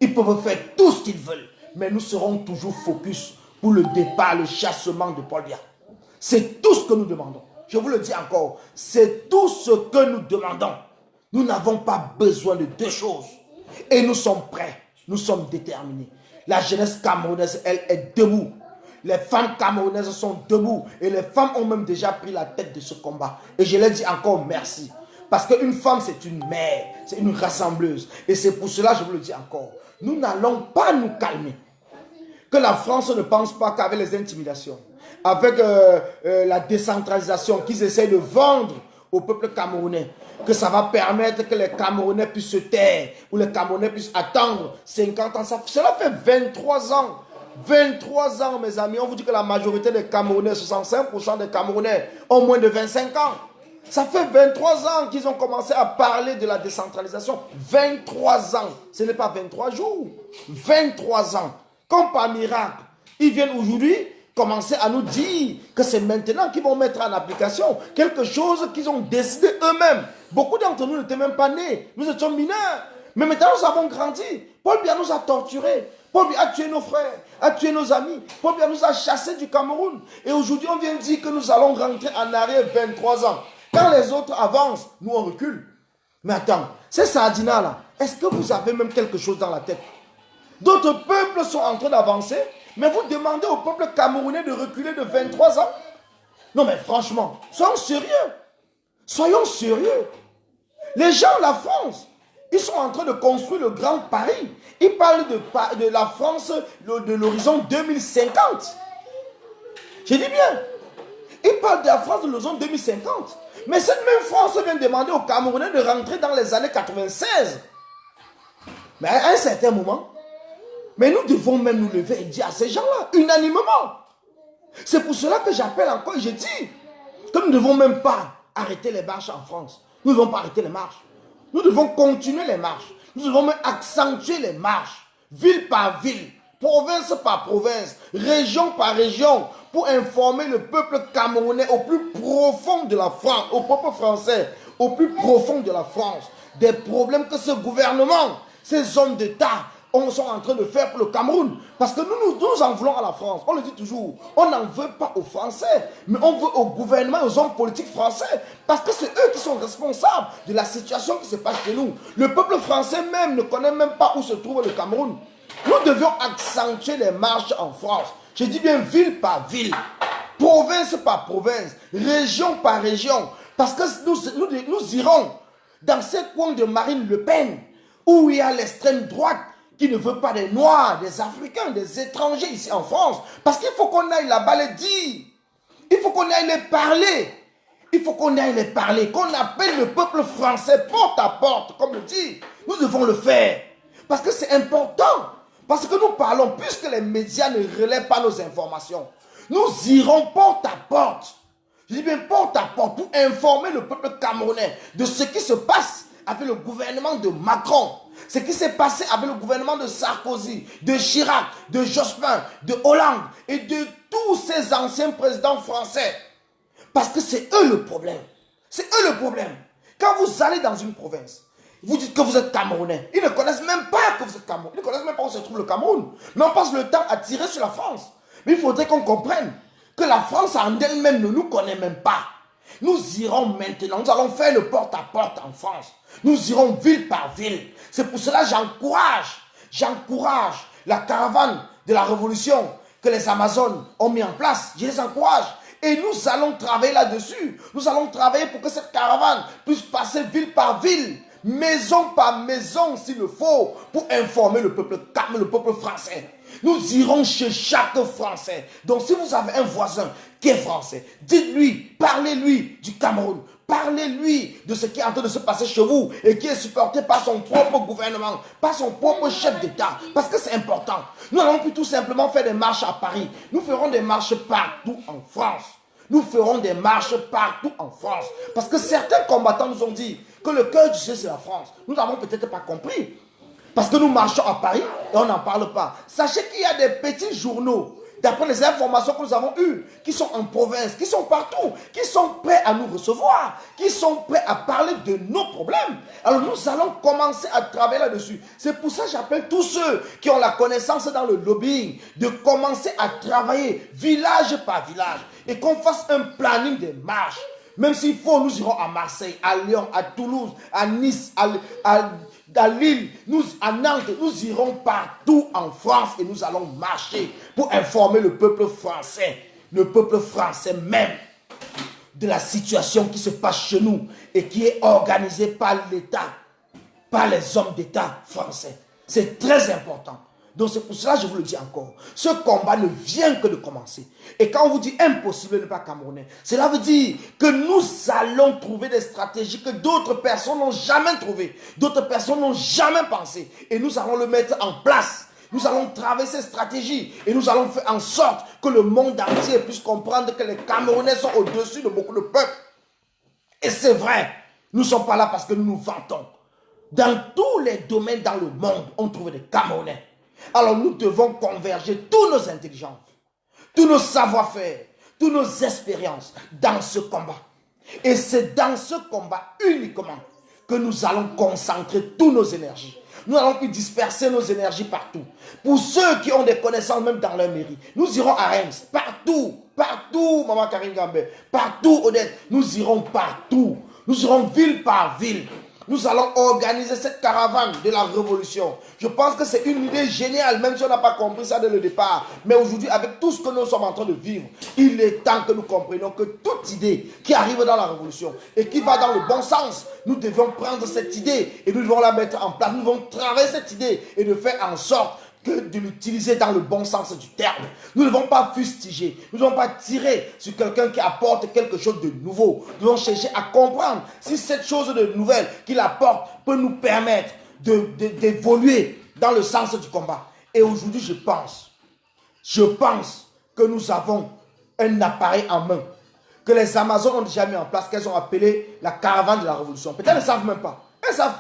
Ils peuvent faire tout ce qu'ils veulent. Mais nous serons toujours focus pour le départ, le chassement de Paul Biya. C'est tout ce que nous demandons. Je vous le dis encore, c'est tout ce que nous demandons. Nous n'avons pas besoin de deux choses. Et nous sommes prêts. Nous sommes déterminés. La jeunesse camerounaise, elle est debout. Les femmes camerounaises sont debout. Et les femmes ont même déjà pris la tête de ce combat. Et je leur dis encore merci. Parce qu'une femme, c'est une mère. C'est une rassembleuse. Et c'est pour cela, je vous le dis encore, nous n'allons pas nous calmer. Que la France ne pense pas qu'avec les intimidations, avec la décentralisation qu'ils essaient de vendre au peuple camerounais, que ça va permettre que les Camerounais puissent se taire, ou les Camerounais puissent attendre 50 ans. Cela fait 23 ans. 23 ans, mes amis. On vous dit que la majorité des Camerounais, 65% des Camerounais, ont moins de 25 ans. Ça fait 23 ans qu'ils ont commencé à parler de la décentralisation. 23 ans. Ce n'est pas 23 jours. 23 ans. Comme par miracle, ils viennent aujourd'hui commencer à nous dire que c'est maintenant qu'ils vont mettre en application quelque chose qu'ils ont décidé eux-mêmes. Beaucoup d'entre nous n'étaient même pas nés. Nous étions mineurs. Mais maintenant, nous avons grandi. Paul Biya nous a torturés. Paul Biya a tué nos frères, a tué nos amis. Paul Biya nous a chassés du Cameroun. Et aujourd'hui, on vient dire que nous allons rentrer en arrière 23 ans. Quand les autres avancent, nous on recule. Mais attends, ces sardinats-là, est-ce que vous avez même quelque chose dans la tête? D'autres peuples sont en train d'avancer, mais vous demandez au peuple camerounais de reculer de 23 ans? Non mais franchement, soyons sérieux. Soyons sérieux. Les gens, la France, ils sont en train de construire le Grand Paris. Ils parlent de la France de l'horizon 2050. Je dis bien. Ils parlent de la France de l'horizon 2050. Mais cette même France vient demander aux Camerounais de rentrer dans les années 96. Mais à un certain moment, mais nous devons même nous lever et dire à ces gens-là, unanimement. C'est pour cela que j'appelle encore et je dis que nous ne devons même pas arrêter les marches en France. Nous ne devons pas arrêter les marches. Nous devons continuer les marches. Nous devons même accentuer les marches, ville par ville, province par province, région par région, pour informer le peuple camerounais au plus profond de la France, au peuple français, au plus profond de la France, des problèmes que ce gouvernement, ces hommes d'État, sont en train de faire pour le Cameroun. Parce que nous en voulons à la France. On le dit toujours. On n'en veut pas aux Français. Mais on veut au gouvernement et aux hommes politiques français. Parce que c'est eux qui sont responsables de la situation qui se passe chez nous. Le peuple français même ne connaît même pas où se trouve le Cameroun. Nous devions accentuer les marches en France. Je dis bien ville par ville. Province par province. Région par région. Parce que nous irons dans ces coins de Marine Le Pen où il y a l'extrême droite qui ne veut pas des Noirs, des Africains, des étrangers ici en France. Parce qu'il faut qu'on aille là-bas les dire. Il faut qu'on aille les parler. Il faut qu'on aille les parler. Qu'on appelle le peuple français porte à porte, comme le dit. Nous devons le faire. Parce que c'est important. Parce que nous parlons, puisque les médias ne relaient pas nos informations. Nous irons porte à porte. Je dis bien porte à porte pour informer le peuple camerounais de ce qui se passe avec le gouvernement de Macron. Ce qui s'est passé avec le gouvernement de Sarkozy, de Chirac, de Jospin, de Hollande et de tous ces anciens présidents français. Parce que c'est eux le problème. C'est eux le problème. Quand vous allez dans une province, vous dites que vous êtes Camerounais. Ils ne connaissent même pas que vous êtes Camerounais. Ils ne connaissent même pas où se trouve le Cameroun. Mais on passe le temps à tirer sur la France. Mais il faudrait qu'on comprenne que la France en elle-même ne nous connaît même pas. Nous irons maintenant, nous allons faire le porte-à-porte en France. Nous irons ville par ville. C'est pour cela que j'encourage la caravane de la révolution que les Amazones ont mis en place. Je les encourage. Et nous allons travailler là-dessus. Nous allons travailler pour que cette caravane puisse passer ville par ville, maison par maison s'il le faut, pour informer le peuple français. Nous irons chez chaque Français. Donc si vous avez un voisin qui est français, dites-lui, parlez-lui du Cameroun. Parlez-lui de ce qui est en train de se passer chez vous et qui est supporté par son propre gouvernement, par son propre chef d'État. Parce que c'est important. Nous n'allons plus tout simplement faire des marches à Paris. Nous ferons des marches partout en France. Nous ferons des marches partout en France. Parce que certains combattants nous ont dit que le cœur du ciel, c'est la France. Nous n'avons peut-être pas compris. Parce que nous marchons à Paris et on n'en parle pas. Sachez qu'il y a des petits journaux, d'après les informations que nous avons eues, qui sont en province, qui sont partout, qui sont prêts à nous recevoir, qui sont prêts à parler de nos problèmes. Alors nous allons commencer à travailler là-dessus. C'est pour ça que j'appelle tous ceux qui ont la connaissance dans le lobbying, de commencer à travailler village par village et qu'on fasse un planning des marches. Même s'il faut, nous irons à Marseille, à Lyon, à Toulouse, à Nice, à Lille, à Nantes, nous irons partout en France et nous allons marcher pour informer le peuple français même, de la situation qui se passe chez nous et qui est organisée par l'État, par les hommes d'État français. C'est très important. Donc c'est pour cela que je vous le dis encore. Ce combat ne vient que de commencer. Et quand on vous dit impossible de ne pas camerounais, cela veut dire que nous allons trouver des stratégies que d'autres personnes n'ont jamais trouvées. D'autres personnes n'ont jamais pensé. Et nous allons le mettre en place. Nous allons travailler ces stratégies. Et nous allons faire en sorte que le monde entier puisse comprendre que les Camerounais sont au-dessus de beaucoup de peuples. Et c'est vrai. Nous ne sommes pas là parce que nous nous vantons. Dans tous les domaines dans le monde, on trouve des Camerounais. Alors nous devons converger tous nos intelligences, tous nos savoir-faire, toutes nos expériences dans ce combat. Et c'est dans ce combat uniquement que nous allons concentrer toutes nos énergies. Nous allons plus disperser nos énergies partout. Pour ceux qui ont des connaissances même dans leur mairie, nous irons à Reims, partout, Maman Karine Gambé, partout Odette, nous irons partout. Nous irons ville par ville. Nous allons organiser cette caravane de la révolution. Je pense que c'est une idée géniale, même si on n'a pas compris ça dès le départ. Mais aujourd'hui, avec tout ce que nous sommes en train de vivre, il est temps que nous comprenions que toute idée qui arrive dans la révolution et qui va dans le bon sens, nous devons prendre cette idée et nous devons la mettre en place. Nous devons travailler cette idée et de faire en sorte de l'utiliser dans le bon sens du terme. Nous ne devons pas fustiger, nous ne devons pas tirer sur quelqu'un qui apporte quelque chose de nouveau. Nous devons chercher à comprendre si cette chose de nouvelle qu'il apporte peut nous permettre d'évoluer dans le sens du combat. Et aujourd'hui, je pense que nous avons un appareil en main que les Amazones ont déjà mis en place, qu'elles ont appelé la caravane de la révolution. Peut-être elles ne savent même pas. Elles ne savent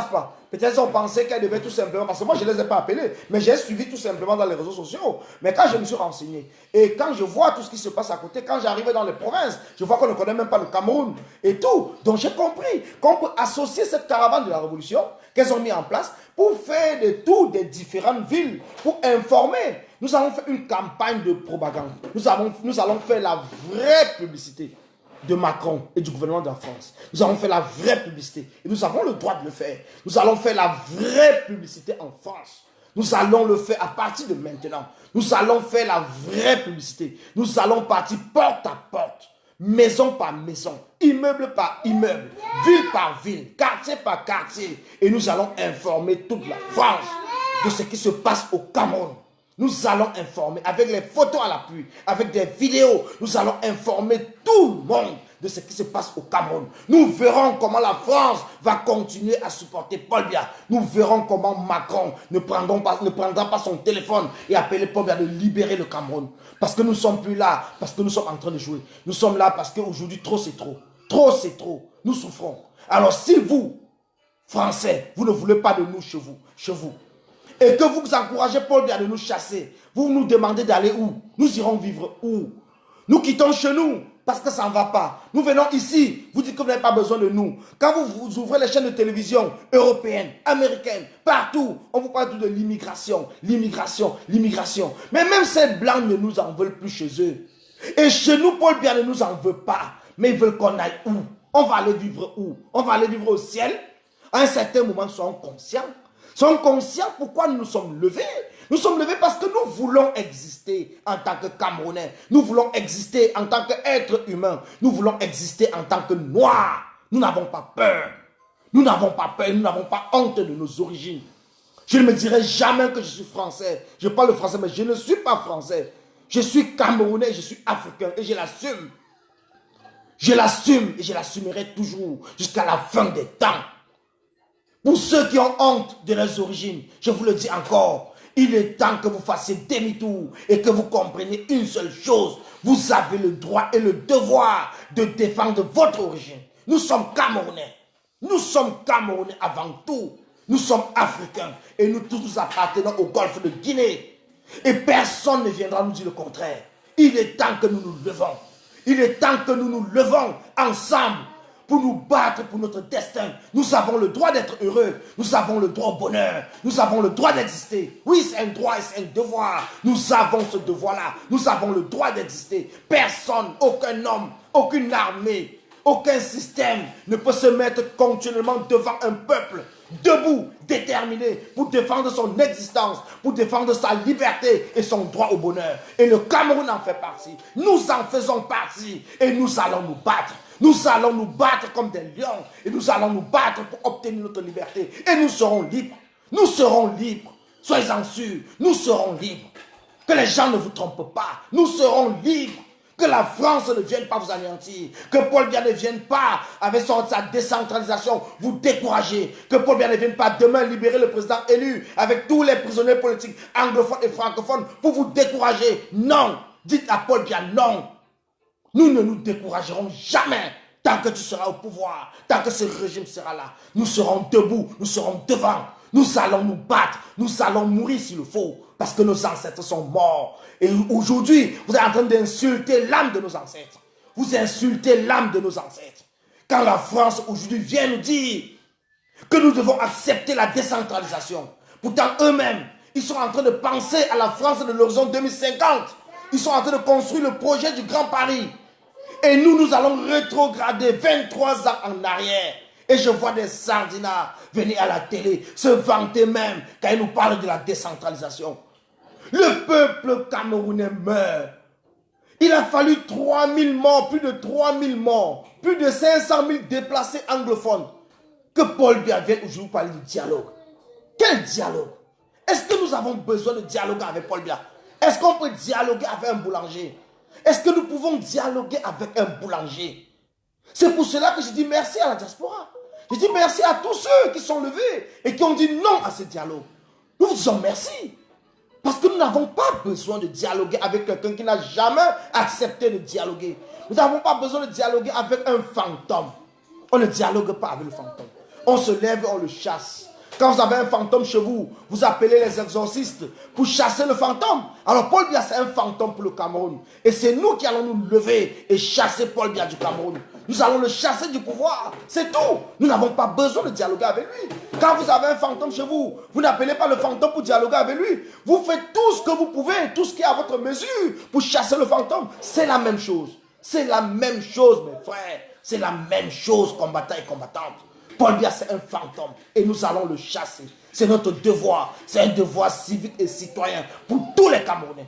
pas. Peut-être qu'ils ont pensé qu'elles devaient tout simplement, parce que moi je ne les ai pas appelés, mais j'ai suivi tout simplement dans les réseaux sociaux. Mais quand je me suis renseigné, et quand je vois tout ce qui se passe à côté, quand j'arrive dans les provinces, je vois qu'on ne connaît même pas le Cameroun et tout. Donc j'ai compris qu'on peut associer cette caravane de la révolution qu'elles ont mis en place pour faire des tours des différentes villes, pour informer. Nous allons faire une campagne de propagande. Nous allons faire la vraie publicité de Macron et du gouvernement de la France. Nous allons faire la vraie publicité. Et nous avons le droit de le faire. Nous allons faire la vraie publicité en France. Nous allons le faire à partir de maintenant. Nous allons faire la vraie publicité. Nous allons partir porte à porte, maison par maison, immeuble par immeuble, ville par ville, quartier par quartier. Et nous allons informer toute la France de ce qui se passe au Cameroun. Nous allons informer avec les photos à l'appui, avec des vidéos. Nous allons informer tout le monde de ce qui se passe au Cameroun. Nous verrons comment la France va continuer à supporter Paul Biya. Nous verrons comment Macron ne prendra pas son téléphone et appeler Paul Biya de libérer le Cameroun. Parce que nous ne sommes plus là, parce que nous sommes en train de jouer. Nous sommes là parce qu'aujourd'hui, trop c'est trop. Trop c'est trop. Nous souffrons. Alors si vous, Français, vous ne voulez pas de nous chez vous, et que vous encouragez Paul Biya de nous chasser, vous nous demandez d'aller où? Nous irons vivre où? Nous quittons chez nous parce que ça ne va pas. Nous venons ici, vous dites que vous n'avez pas besoin de nous. Quand vous ouvrez les chaînes de télévision européennes, américaines, partout, on vous parle tout de l'immigration. Mais même ces blancs ne nous en veulent plus chez eux. Et chez nous, Paul Biya ne nous en veut pas. Mais ils veulent qu'on aille où? On va aller vivre où? On va aller vivre au ciel? À un certain moment, nous sommes conscients. Sommes conscients pourquoi nous nous sommes levés. Nous sommes levés parce que nous voulons exister en tant que Camerounais. Nous voulons exister en tant qu'être humain. Nous voulons exister en tant que Noirs. Nous n'avons pas peur. Nous n'avons pas peur. Nous n'avons pas honte de nos origines. Je ne me dirai jamais que je suis français. Je parle français, mais je ne suis pas français. Je suis Camerounais, je suis africain et je l'assume. Je l'assume et je l'assumerai toujours jusqu'à la fin des temps. Pour ceux qui ont honte de leurs origines, je vous le dis encore, il est temps que vous fassiez demi-tour et que vous compreniez une seule chose. Vous avez le droit et le devoir de défendre votre origine. Nous sommes Camerounais. Nous sommes Camerounais avant tout. Nous sommes Africains et nous tous appartenons au golfe de Guinée. Et personne ne viendra nous dire le contraire. Il est temps que nous nous levons. Il est temps que nous nous levons ensemble pour nous battre pour notre destin. Nous avons le droit d'être heureux. Nous avons le droit au bonheur. Nous avons le droit d'exister. Oui, c'est un droit et c'est un devoir. Nous avons ce devoir-là. Nous avons le droit d'exister. Personne, aucun homme, aucune armée, aucun système ne peut se mettre continuellement devant un peuple debout, déterminé pour défendre son existence, pour défendre sa liberté et son droit au bonheur. Et le Cameroun en fait partie. Nous en faisons partie et nous allons nous battre. Nous allons nous battre comme des lions et nous allons nous battre pour obtenir notre liberté. Et nous serons libres. Nous serons libres. Soyez-en sûrs, nous serons libres. Que les gens ne vous trompent pas. Nous serons libres. Que la France ne vienne pas vous anéantir. Que Paul Biya ne vienne pas, avec sa décentralisation, vous décourager. Que Paul Biya ne vienne pas demain libérer le président élu avec tous les prisonniers politiques anglophones et francophones pour vous décourager. Non. Dites à Paul Biya non. Nous ne nous découragerons jamais tant que tu seras au pouvoir, tant que ce régime sera là. Nous serons debout, nous serons devant. Nous allons nous battre, nous allons mourir s'il le faut, parce que nos ancêtres sont morts. Et aujourd'hui, vous êtes en train d'insulter l'âme de nos ancêtres. Vous insultez l'âme de nos ancêtres. Quand la France aujourd'hui vient nous dire que nous devons accepter la décentralisation, pourtant eux-mêmes, ils sont en train de penser à la France de l'horizon 2050. Ils sont en train de construire le projet du Grand Paris. Et nous allons rétrograder 23 ans en arrière. Et je vois des sardinards venir à la télé, se vanter même quand ils nous parlent de la décentralisation. Le peuple camerounais meurt. Il a fallu 3000 morts, plus de 3000 morts, plus de 500 000 déplacés anglophones. Que Paul Biya vienne aujourd'hui parler de dialogue. Quel dialogue? Est-ce que nous avons besoin de dialoguer avec Paul Biya? Est-ce qu'on peut dialoguer avec un boulanger? Est-ce que nous pouvons dialoguer avec un boulanger? C'est pour cela que je dis merci à la diaspora. Je dis merci à tous ceux qui sont levés et qui ont dit non à ce dialogue. Nous vous disons merci. Parce que nous n'avons pas besoin de dialoguer avec quelqu'un qui n'a jamais accepté de dialoguer. Nous n'avons pas besoin de dialoguer avec un fantôme. On ne dialogue pas avec le fantôme. On se lève et on le chasse. Quand vous avez un fantôme chez vous, vous appelez les exorcistes pour chasser le fantôme. Alors Paul Biya, c'est un fantôme pour le Cameroun. Et c'est nous qui allons nous lever et chasser Paul Biya du Cameroun. Nous allons le chasser du pouvoir. C'est tout. Nous n'avons pas besoin de dialoguer avec lui. Quand vous avez un fantôme chez vous, vous n'appelez pas le fantôme pour dialoguer avec lui. Vous faites tout ce que vous pouvez, tout ce qui est à votre mesure pour chasser le fantôme. C'est la même chose. C'est la même chose, mes frères. C'est la même chose, combattants et combattantes. Paul Biya, c'est un fantôme et nous allons le chasser. C'est notre devoir. C'est un devoir civique et citoyen pour tous les Camerounais.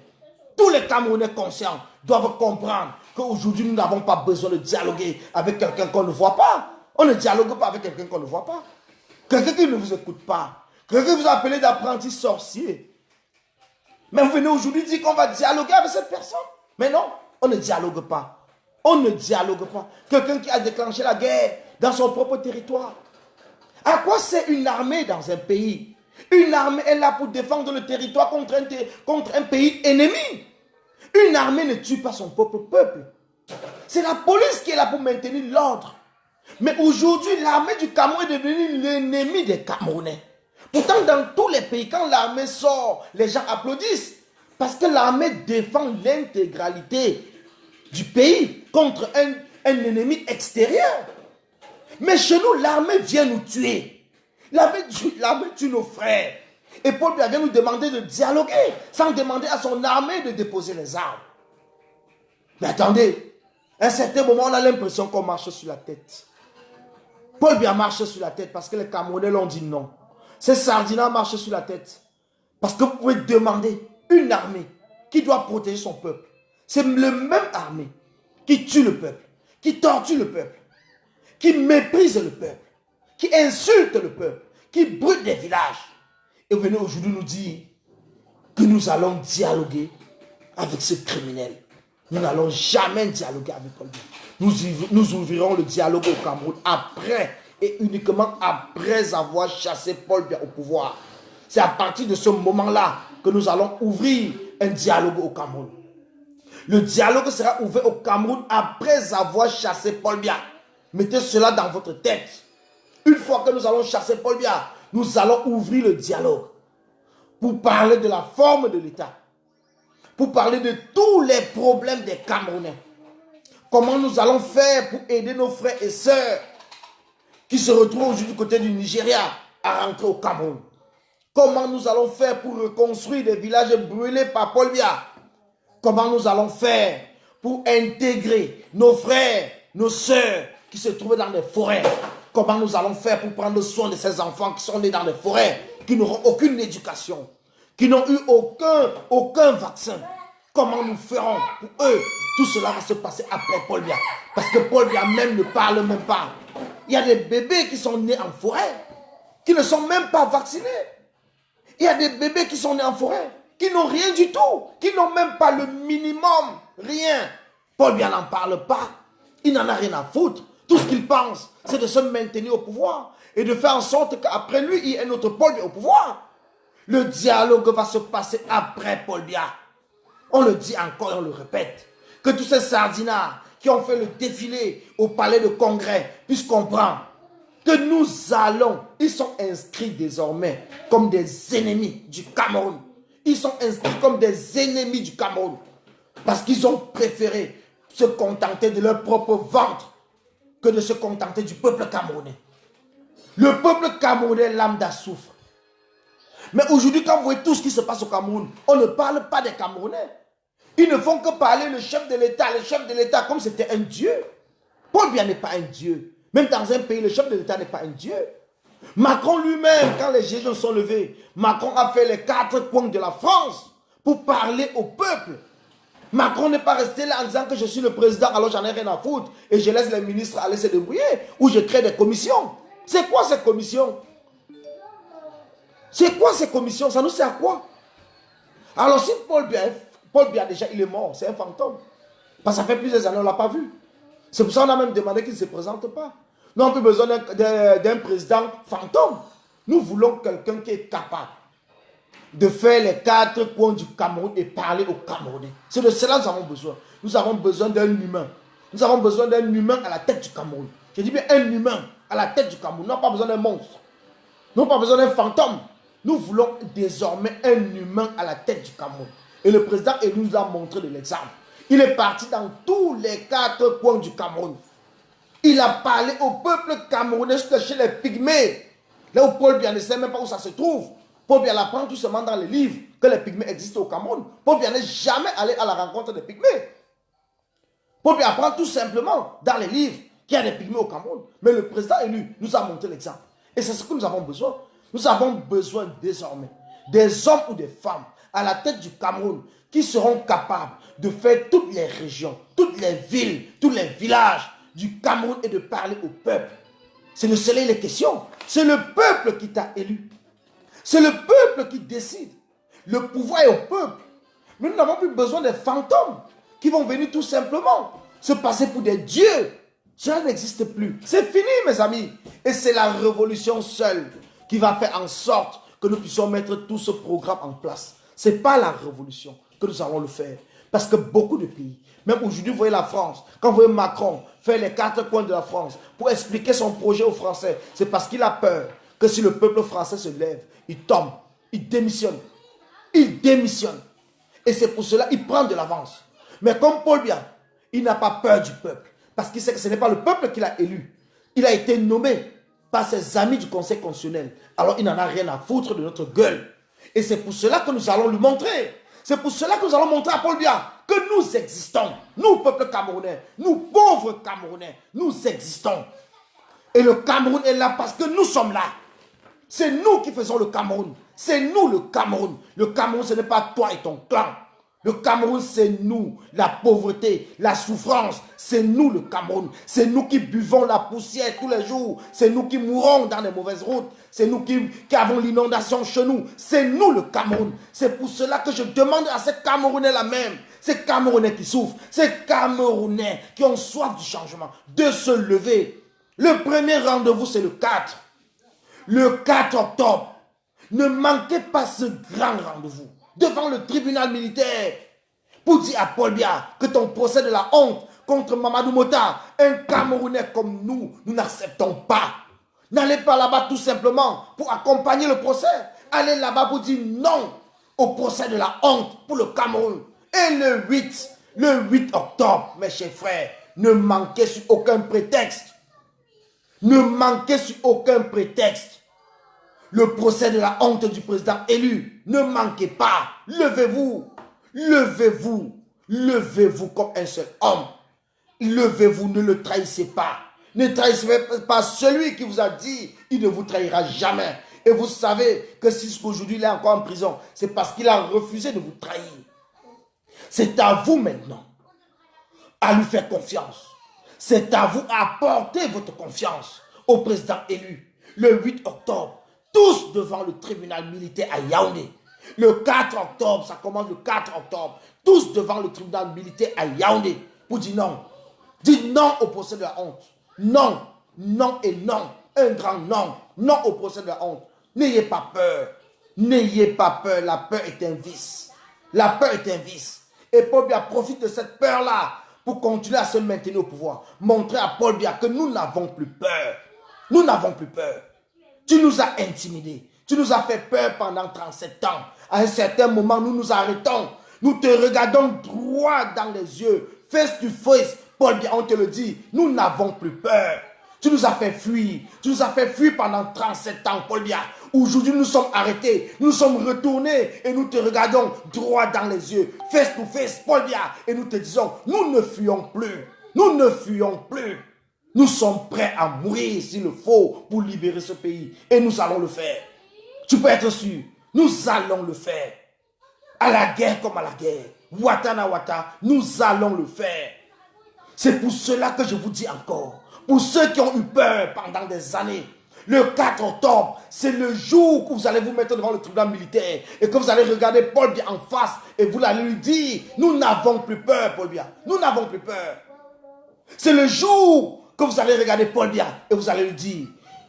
Tous les Camerounais conscients doivent comprendre qu'aujourd'hui, nous n'avons pas besoin de dialoguer avec quelqu'un qu'on ne voit pas. On ne dialogue pas avec quelqu'un qu'on ne voit pas. Quelqu'un qui ne vous écoute pas. Quelqu'un qui vous a appelé d'apprenti sorcier. Mais vous venez aujourd'hui dire qu'on va dialoguer avec cette personne. Mais non, on ne dialogue pas. On ne dialogue pas. Quelqu'un qui a déclenché la guerre dans son propre territoire. À quoi c'est une armée dans un pays? Une armée est là pour défendre le territoire contre un pays ennemi. Une armée ne tue pas son propre peuple. C'est la police qui est là pour maintenir l'ordre. Mais aujourd'hui, l'armée du Cameroun est devenue l'ennemi des Camerounais. Pourtant, dans tous les pays, quand l'armée sort, les gens applaudissent. Parce que l'armée défend l'intégralité du pays contre un ennemi extérieur. Mais chez nous, l'armée vient nous tuer. L'armée tue nos frères. Et Paul Biya vient nous demander de dialoguer sans demander à son armée de déposer les armes. Mais attendez, À un certain moment, on a l'impression qu'on marche sur la tête. Paul Biya marche sur la tête parce que les Camerounais l'ont dit non. Ces Sardinats marchent sur la tête. Parce que vous pouvez demander une armée qui doit protéger son peuple. C'est le même armée qui tue le peuple, qui torture le peuple, qui méprise le peuple, qui insulte le peuple, qui brûle des villages. Et vous venez aujourd'hui nous dire que nous allons dialoguer avec ce criminel. Nous n'allons jamais dialoguer avec Paul Biya. Nous ouvrirons le dialogue au Cameroun après et uniquement après avoir chassé Paul Biya au pouvoir. C'est à partir de ce moment-là que nous allons ouvrir un dialogue au Cameroun. Le dialogue sera ouvert au Cameroun après avoir chassé Paul Biya. Mettez cela dans votre tête. Une fois que nous allons chasser Paul Biya, nous allons ouvrir le dialogue pour parler de la forme de l'État, pour parler de tous les problèmes des Camerounais. Comment nous allons faire pour aider nos frères et sœurs qui se retrouvent aujourd'hui du côté du Nigeria à rentrer au Cameroun. Comment nous allons faire pour reconstruire des villages brûlés par Paul Biya. Comment nous allons faire pour intégrer nos frères, nos sœurs qui se trouvaient dans les forêts. Comment nous allons faire pour prendre soin de ces enfants qui sont nés dans les forêts, qui n'auront aucune éducation, qui n'ont eu aucun vaccin. Comment nous ferons pour eux? Tout cela va se passer après Paul Biya. Parce que Paul Biya même ne parle même pas. Il y a des bébés qui sont nés en forêt, qui ne sont même pas vaccinés. Il y a des bébés qui sont nés en forêt, qui n'ont rien du tout, qui n'ont même pas le minimum, rien. Paul Biya n'en parle pas. Il n'en a rien à foutre. Tout ce qu'il pense, c'est de se maintenir au pouvoir et de faire en sorte qu'après lui, il y ait un autre Paul Biya au pouvoir. Le dialogue va se passer après Paul Biya. On le dit encore et on le répète. Que tous ces sardinards qui ont fait le défilé au palais de congrès puissent comprendre que nous allons, ils sont inscrits désormais comme des ennemis du Cameroun. Ils sont inscrits comme des ennemis du Cameroun. Parce qu'ils ont préféré se contenter de leur propre ventre que de se contenter du peuple camerounais. Le peuple camerounais lambda souffre. Mais aujourd'hui, quand vous voyez tout ce qui se passe au Cameroun, on ne parle pas des Camerounais. Ils ne font que parler le chef de l'État comme c'était un dieu. Paul Biya n'est pas un dieu. Même dans un pays, le chef de l'État n'est pas un dieu. Macron lui-même, quand les Gilets jaunes sont levés, Macron a fait les 4 coins de la France pour parler au peuple. Macron n'est pas resté là en disant que je suis le président, alors j'en ai rien à foutre et je laisse les ministres aller se débrouiller ou je crée des commissions. C'est quoi ces commissions? C'est quoi ces commissions? Ça nous sert à quoi? Alors si Paul Biya déjà il est mort, c'est un fantôme. Parce que ça fait plusieurs années, on ne l'a pas vu. C'est pour ça qu'on a même demandé qu'il ne se présente pas. Nous n'avons plus besoin d'un président fantôme. Nous voulons quelqu'un qui est capable de faire les 4 coins du Cameroun et parler aux Camerounais. C'est de cela que nous avons besoin. Nous avons besoin d'un humain. Nous avons besoin d'un humain à la tête du Cameroun. Je dis bien un humain à la tête du Cameroun. Nous n'avons pas besoin d'un monstre. Nous n'avons pas besoin d'un fantôme. Nous voulons désormais un humain à la tête du Cameroun. Et le président nous a montré de l'exemple. Il est parti dans tous les 4 coins du Cameroun. Il a parlé au peuple camerounais chez les pygmées. Là où Paul Biya ne sait même pas où ça se trouve. Paul Biya l'apprend tout seulement dans les livres que les pygmées existent au Cameroun. Paul Biya n'est jamais allé à la rencontre des pygmées. Paul Biya apprend tout simplement dans les livres qu'il y a des pygmées au Cameroun. Mais le président élu nous a montré l'exemple. Et c'est ce que nous avons besoin. Nous avons besoin désormais des hommes ou des femmes à la tête du Cameroun qui seront capables de faire toutes les régions, toutes les villes, tous les villages du Cameroun et de parler au peuple. C'est de cela il est question. C'est le peuple qui t'a élu. C'est le peuple qui décide. Le pouvoir est au peuple. Mais nous n'avons plus besoin des fantômes qui vont venir tout simplement se passer pour des dieux. Cela n'existe plus. C'est fini, mes amis. Et c'est la révolution seule qui va faire en sorte que nous puissions mettre tout ce programme en place. Ce n'est pas la révolution que nous allons le faire. Parce que beaucoup de pays, même aujourd'hui, vous voyez la France, quand vous voyez Macron faire les 4 coins de la France pour expliquer son projet aux Français, c'est parce qu'il a peur que si le peuple français se lève, il tombe, il démissionne. Il démissionne. Et c'est pour cela qu'il prend de l'avance. Mais comme Paul Biya, il n'a pas peur du peuple. Parce qu'il sait que ce n'est pas le peuple qui l'a élu. Il a été nommé par ses amis du Conseil constitutionnel. Alors il n'en a rien à foutre de notre gueule. Et c'est pour cela que nous allons lui montrer. C'est pour cela que nous allons montrer à Paul Biya que nous existons. Nous, peuple camerounais, nous, pauvres Camerounais, nous existons. Et le Cameroun est là parce que nous sommes là. C'est nous qui faisons le Cameroun. C'est nous le Cameroun. Le Cameroun, ce n'est pas toi et ton clan. Le Cameroun, c'est nous. La pauvreté, la souffrance, c'est nous le Cameroun. C'est nous qui buvons la poussière tous les jours. C'est nous qui mourons dans les mauvaises routes. C'est nous qui avons l'inondation chez nous. C'est nous le Cameroun. C'est pour cela que je demande à ces Camerounais-là même, ces Camerounais qui souffrent, ces Camerounais qui ont soif du changement, de se lever. Le premier rendez-vous, c'est le 4. Le 4 octobre. Ne manquez pas ce grand rendez-vous devant le tribunal militaire pour dire à Paul Biya que ton procès de la honte contre Mamadou Mota, un Camerounais comme nous n'acceptons pas. N'allez pas là-bas tout simplement pour accompagner le procès. Allez là-bas pour dire non au procès de la honte pour le Cameroun. Et le 8 octobre, mes chers frères, ne manquez sur aucun prétexte. Ne manquez sur aucun prétexte. Le procès de la honte du président élu. Ne manquez pas. Levez-vous. Levez-vous. Levez-vous comme un seul homme. Levez-vous, ne le trahissez pas. Ne trahissez pas celui qui vous a dit, il ne vous trahira jamais. Et vous savez que si aujourd'hui il est encore en prison, c'est parce qu'il a refusé de vous trahir. C'est à vous maintenant à lui faire confiance. C'est à vous à apporter votre confiance au président élu. Le 8 octobre, tous devant le tribunal militaire à Yaoundé. Le 4 octobre, ça commence le 4 octobre, tous devant le tribunal militaire à Yaoundé pour dire non. Dites non au procès de la honte. Non, non et non. Un grand non. Non au procès de la honte. N'ayez pas peur. N'ayez pas peur. La peur est un vice. La peur est un vice. Et Paul Biya profite de cette peur-là pour continuer à se maintenir au pouvoir. Montrer à Paul Biya que nous n'avons plus peur. Nous n'avons plus peur. Tu nous as intimidés. Tu nous as fait peur pendant 37 ans. À un certain moment, nous nous arrêtons. Nous te regardons droit dans les yeux. Face to face. Paul Biya, on te le dit, nous n'avons plus peur. Tu nous as fait fuir. Tu nous as fait fuir pendant 37 ans, Paul Biya. Aujourd'hui, nous sommes arrêtés. Nous sommes retournés et nous te regardons droit dans les yeux. Face to face, Paul Biya. Et nous te disons, nous ne fuyons plus. Nous ne fuyons plus. Nous sommes prêts à mourir s'il le faut pour libérer ce pays. Et nous allons le faire. Tu peux être sûr. Nous allons le faire. À la guerre comme à la guerre. Wata na wata, nous allons le faire. C'est pour cela que je vous dis encore, pour ceux qui ont eu peur pendant des années, le 4 octobre, c'est le jour où vous allez vous mettre devant le tribunal militaire et que vous allez regarder Paul Biya en face et vous allez lui dire, nous n'avons plus peur, Paul Biya, nous n'avons plus peur. C'est le jour que vous allez regarder Paul Biya et vous allez lui dire,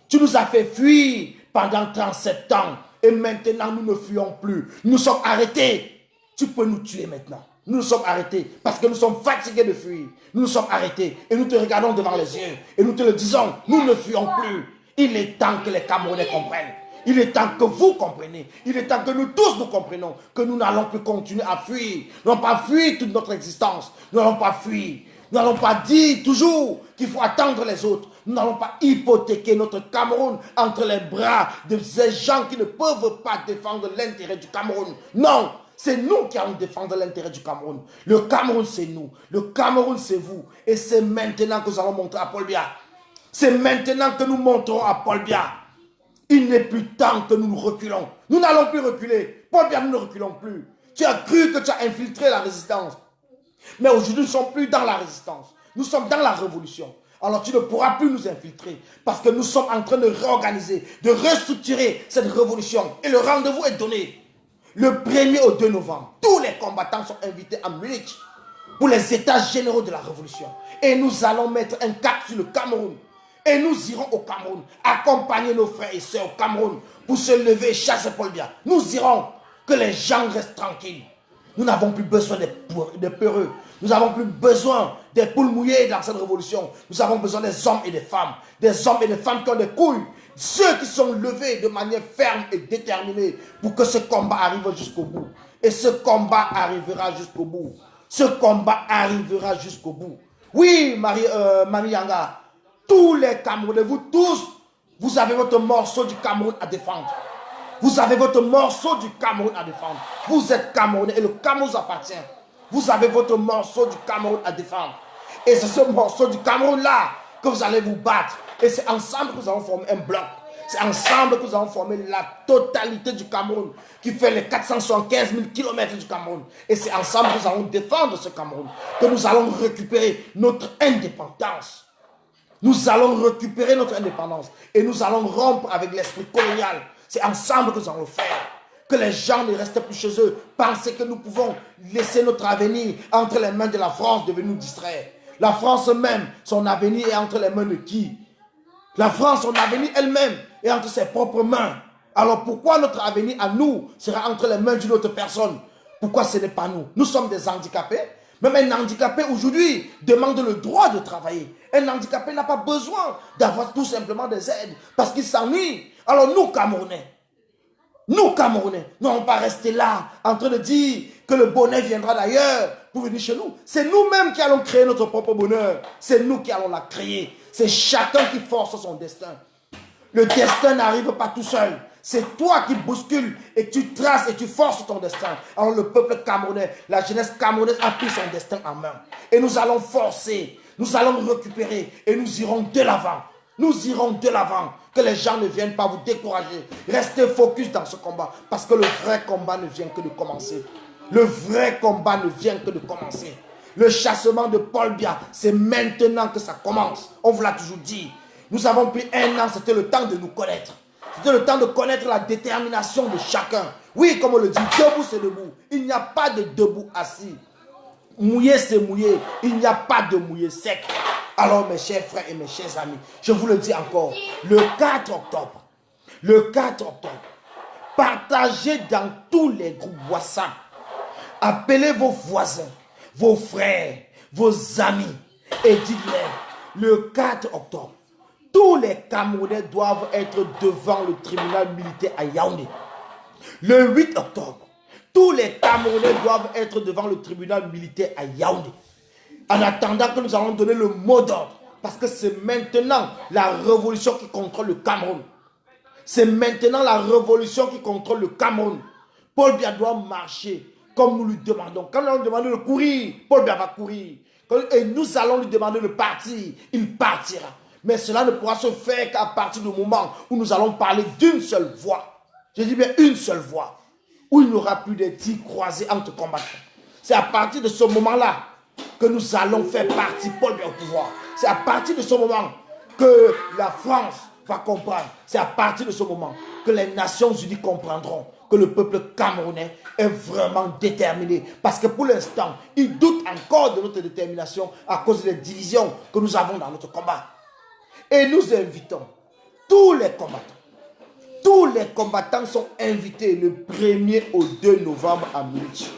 tu nous as fait fuir pendant 37 ans et maintenant nous ne fuyons plus, nous sommes arrêtés, tu peux nous tuer maintenant. Nous nous sommes arrêtés parce que nous sommes fatigués de fuir. Nous nous sommes arrêtés et nous te regardons devant les yeux et nous te le disons, nous ne fuyons plus. Il est temps que les Camerounais comprennent. Il est temps que vous compreniez. Il est temps que nous tous nous comprenions que nous n'allons plus continuer à fuir. Nous n'allons pas fuir toute notre existence. Nous n'allons pas fuir. Nous n'allons pas dire toujours qu'il faut attendre les autres. Nous n'allons pas hypothéquer notre Cameroun entre les bras de ces gens qui ne peuvent pas défendre l'intérêt du Cameroun. Non! C'est nous qui allons défendre l'intérêt du Cameroun. Le Cameroun, c'est nous. Le Cameroun, c'est vous. Et c'est maintenant que nous allons montrer à Paul Biya. C'est maintenant que nous montrons à Paul Biya. Il n'est plus temps que nous reculons. Nous n'allons plus reculer. Paul Biya, nous ne reculons plus. Tu as cru que tu as infiltré la résistance. Mais aujourd'hui, nous ne sommes plus dans la résistance. Nous sommes dans la révolution. Alors tu ne pourras plus nous infiltrer. Parce que nous sommes en train de réorganiser, de restructurer cette révolution. Et le rendez-vous est donné. Le 1er au 2 novembre, tous les combattants sont invités à Munich pour les états généraux de la révolution. Et nous allons mettre un cap sur le Cameroun. Et nous irons au Cameroun, accompagner nos frères et sœurs au Cameroun pour se lever et chasser Paul Biya. Nous irons, que les gens restent tranquilles. Nous n'avons plus besoin des peureux. Nous n'avons plus besoin des poules mouillées dans cette révolution. Nous avons besoin des hommes et des femmes. Des hommes et des femmes qui ont des couilles. Ceux qui sont levés de manière ferme et déterminée pour que ce combat arrive jusqu'au bout. Et ce combat arrivera jusqu'au bout. Ce combat arrivera jusqu'au bout. Oui, Mami Yanga, tous les Camerounais, vous tous, vous avez votre morceau du Cameroun à défendre. Vous avez votre morceau du Cameroun à défendre. Vous êtes Camerounais et le Cameroun vous appartient. Vous avez votre morceau du Cameroun à défendre. Et c'est ce morceau du Cameroun-là que vous allez vous battre. Et c'est ensemble que nous allons former un bloc. C'est ensemble que nous allons former la totalité du Cameroun, qui fait les 475 000 km du Cameroun. Et c'est ensemble que nous allons défendre ce Cameroun, que nous allons récupérer notre indépendance. Nous allons récupérer notre indépendance et nous allons rompre avec l'esprit colonial. C'est ensemble que nous allons le faire. Que les gens ne restent plus chez eux, penser que nous pouvons laisser notre avenir entre les mains de la France, de nous distraire. La France même, son avenir est entre les mains de qui? La France, son avenir elle-même est entre ses propres mains. Alors pourquoi notre avenir à nous sera entre les mains d'une autre personne? Pourquoi ce n'est pas nous? Nous sommes des handicapés. Même un handicapé aujourd'hui demande le droit de travailler. Un handicapé n'a pas besoin d'avoir tout simplement des aides parce qu'il s'ennuie. Alors nous, Camerounais, nous n'allons pas rester là en train de dire que le bonheur viendra d'ailleurs pour venir chez nous. C'est nous-mêmes qui allons créer notre propre bonheur. C'est nous qui allons la créer. C'est chacun qui force son destin. Le destin n'arrive pas tout seul. C'est toi qui bouscules et tu traces et tu forces ton destin. Alors le peuple camerounais, la jeunesse camerounaise a pris son destin en main. Et nous allons forcer, nous allons récupérer et nous irons de l'avant. Nous irons de l'avant. Que les gens ne viennent pas vous décourager. Restez focus dans ce combat. Parce que le vrai combat ne vient que de commencer. Le vrai combat ne vient que de commencer. Le chassement de Paul Biya, c'est maintenant que ça commence. On vous l'a toujours dit. Nous avons pris 1 an, c'était le temps de nous connaître. C'était le temps de connaître la détermination de chacun. Oui, comme on le dit, debout c'est debout. Il n'y a pas de debout assis. Mouillé c'est mouillé. Il n'y a pas de mouillé sec. Alors mes chers frères et mes chers amis, je vous le dis encore, le 4 octobre, partagez dans tous les groupes WhatsApp. Appelez vos voisins, vos frères, vos amis et dites-leur, le 4 octobre, tous les Camerounais doivent être devant le tribunal militaire à Yaoundé. Le 8 octobre, tous les Camerounais doivent être devant le tribunal militaire à Yaoundé. En attendant que nous allons donner le mot d'ordre, parce que c'est maintenant la révolution qui contrôle le Cameroun. C'est maintenant la révolution qui contrôle le Cameroun. Paul Biya doit marcher comme nous lui demandons. Quand nous allons demander de courir, Paul Biya va courir. Et nous allons lui demander de partir, il partira. Mais cela ne pourra se faire qu'à partir du moment où nous allons parler d'une seule voix. Je dis bien une seule voix. Où il n'y aura plus de tirs croisés entre combattants. C'est à partir de ce moment-là que nous allons faire partie Paul Biya au pouvoir. C'est à partir de ce moment que la France va comprendre. C'est à partir de ce moment que les Nations Unies comprendront que le peuple camerounais est vraiment déterminé. Parce que pour l'instant, ils doutent encore de notre détermination à cause des divisions que nous avons dans notre combat. Et nous invitons tous les combattants. Tous les combattants sont invités le 1er au 2 novembre à Munich.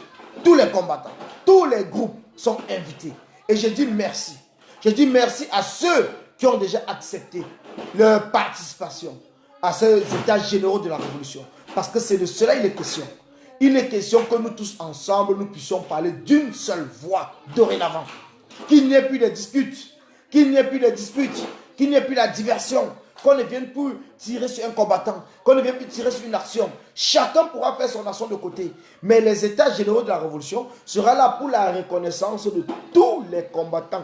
Tous les combattants, tous les groupes sont invités. Et je dis merci. Je dis merci à ceux qui ont déjà accepté leur participation à ces états généraux de la révolution. Parce que c'est de cela il est question. Il est question que nous tous ensemble, nous puissions parler d'une seule voix dorénavant. Qu'il n'y ait plus de disputes, qu'il n'y ait plus de disputes, qu'il n'y ait plus de diversion, qu'on ne vienne plus tirer sur un combattant, qu'on ne vienne plus tirer sur une action. Chacun pourra faire son action de côté. Mais les états généraux de la révolution seront là pour la reconnaissance de tous les combattants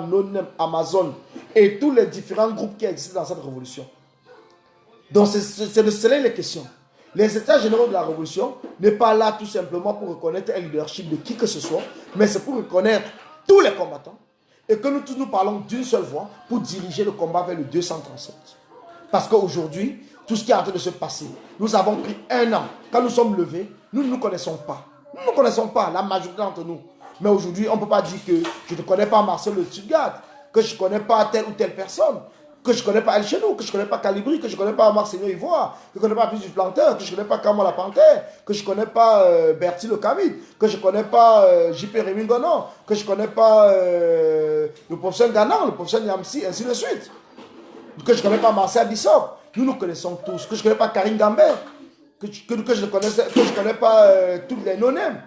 non Amazon et tous les différents groupes qui existent dans cette révolution. Donc c'est de cela les questions. Les états généraux de la révolution n'est pas là tout simplement pour reconnaître un leadership de qui que ce soit, mais c'est pour reconnaître tous les combattants et que nous tous nous parlons d'une seule voix pour diriger le combat vers le 237. Parce qu'aujourd'hui, tout ce qui est en train de se passer, nous avons pris 1 an. Quand nous sommes levés, nous ne nous connaissons pas. Nous ne nous connaissons pas, la majorité d'entre nous. Mais aujourd'hui, on ne peut pas dire que je ne connais pas Marcel de Stuttgart, que je ne connais pas telle ou telle personne, que je ne connais pas El Chenou, que je ne connais pas Calibri, que je ne connais pas Marcelino Ivoire, que je ne connais pas Plus du Planteur, que je ne connais pas Kamo la Panthère, que je ne connais pas Bertie le Kamid, que je ne connais pas JP Rémy Gonon, que je ne connais pas le professeur Ganan, le professeur Niamsi, ainsi de suite. Que je ne connais pas Marcel Bissop. Nous nous connaissons tous. Que je ne connais pas Karine Gambert, que je ne connais pas tous les non-aime.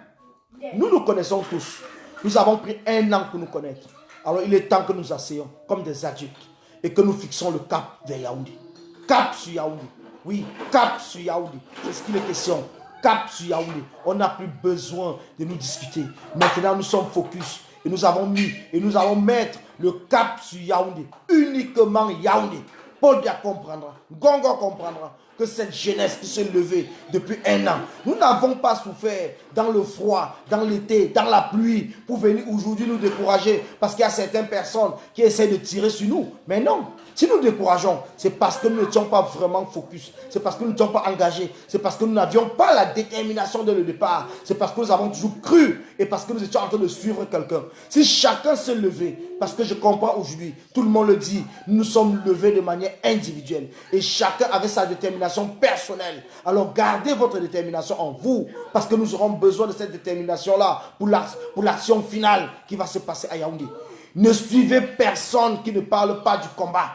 Nous nous connaissons tous. Nous avons pris 1 an pour nous connaître. Alors il est temps que nous asseyons comme des adultes et que nous fixons le cap vers Yaoundé. Cap sur Yaoundé. Oui, cap sur Yaoundé. C'est ce qu'il est question. cap sur Yaoundé. On n'a plus besoin de nous discuter. Maintenant, nous sommes focus. Et nous allons mettre le cap sur Yaoundé. Uniquement Yaoundé. Paul Biya comprendra. Gongo comprendra que cette jeunesse qui s'est levée depuis 1 an, nous n'avons pas souffert dans le froid, dans l'été, dans la pluie, pour venir aujourd'hui nous décourager parce qu'il y a certaines personnes qui essaient de tirer sur nous. Mais non, si nous décourageons, c'est parce que nous n'étions pas vraiment focus, c'est parce que nous n'étions pas engagés, c'est parce que nous n'avions pas la détermination dès le départ, c'est parce que nous avons toujours cru et parce que nous étions en train de suivre quelqu'un. Si chacun s'est levé, parce que je comprends aujourd'hui, tout le monde le dit, nous nous sommes levés de manière individuelle et chacun avait sa détermination personnelle. Alors gardez votre détermination en vous parce que nous aurons besoin de cette détermination-là pour l'action finale qui va se passer à Yaoundé. Ne suivez personne qui ne parle pas du combat.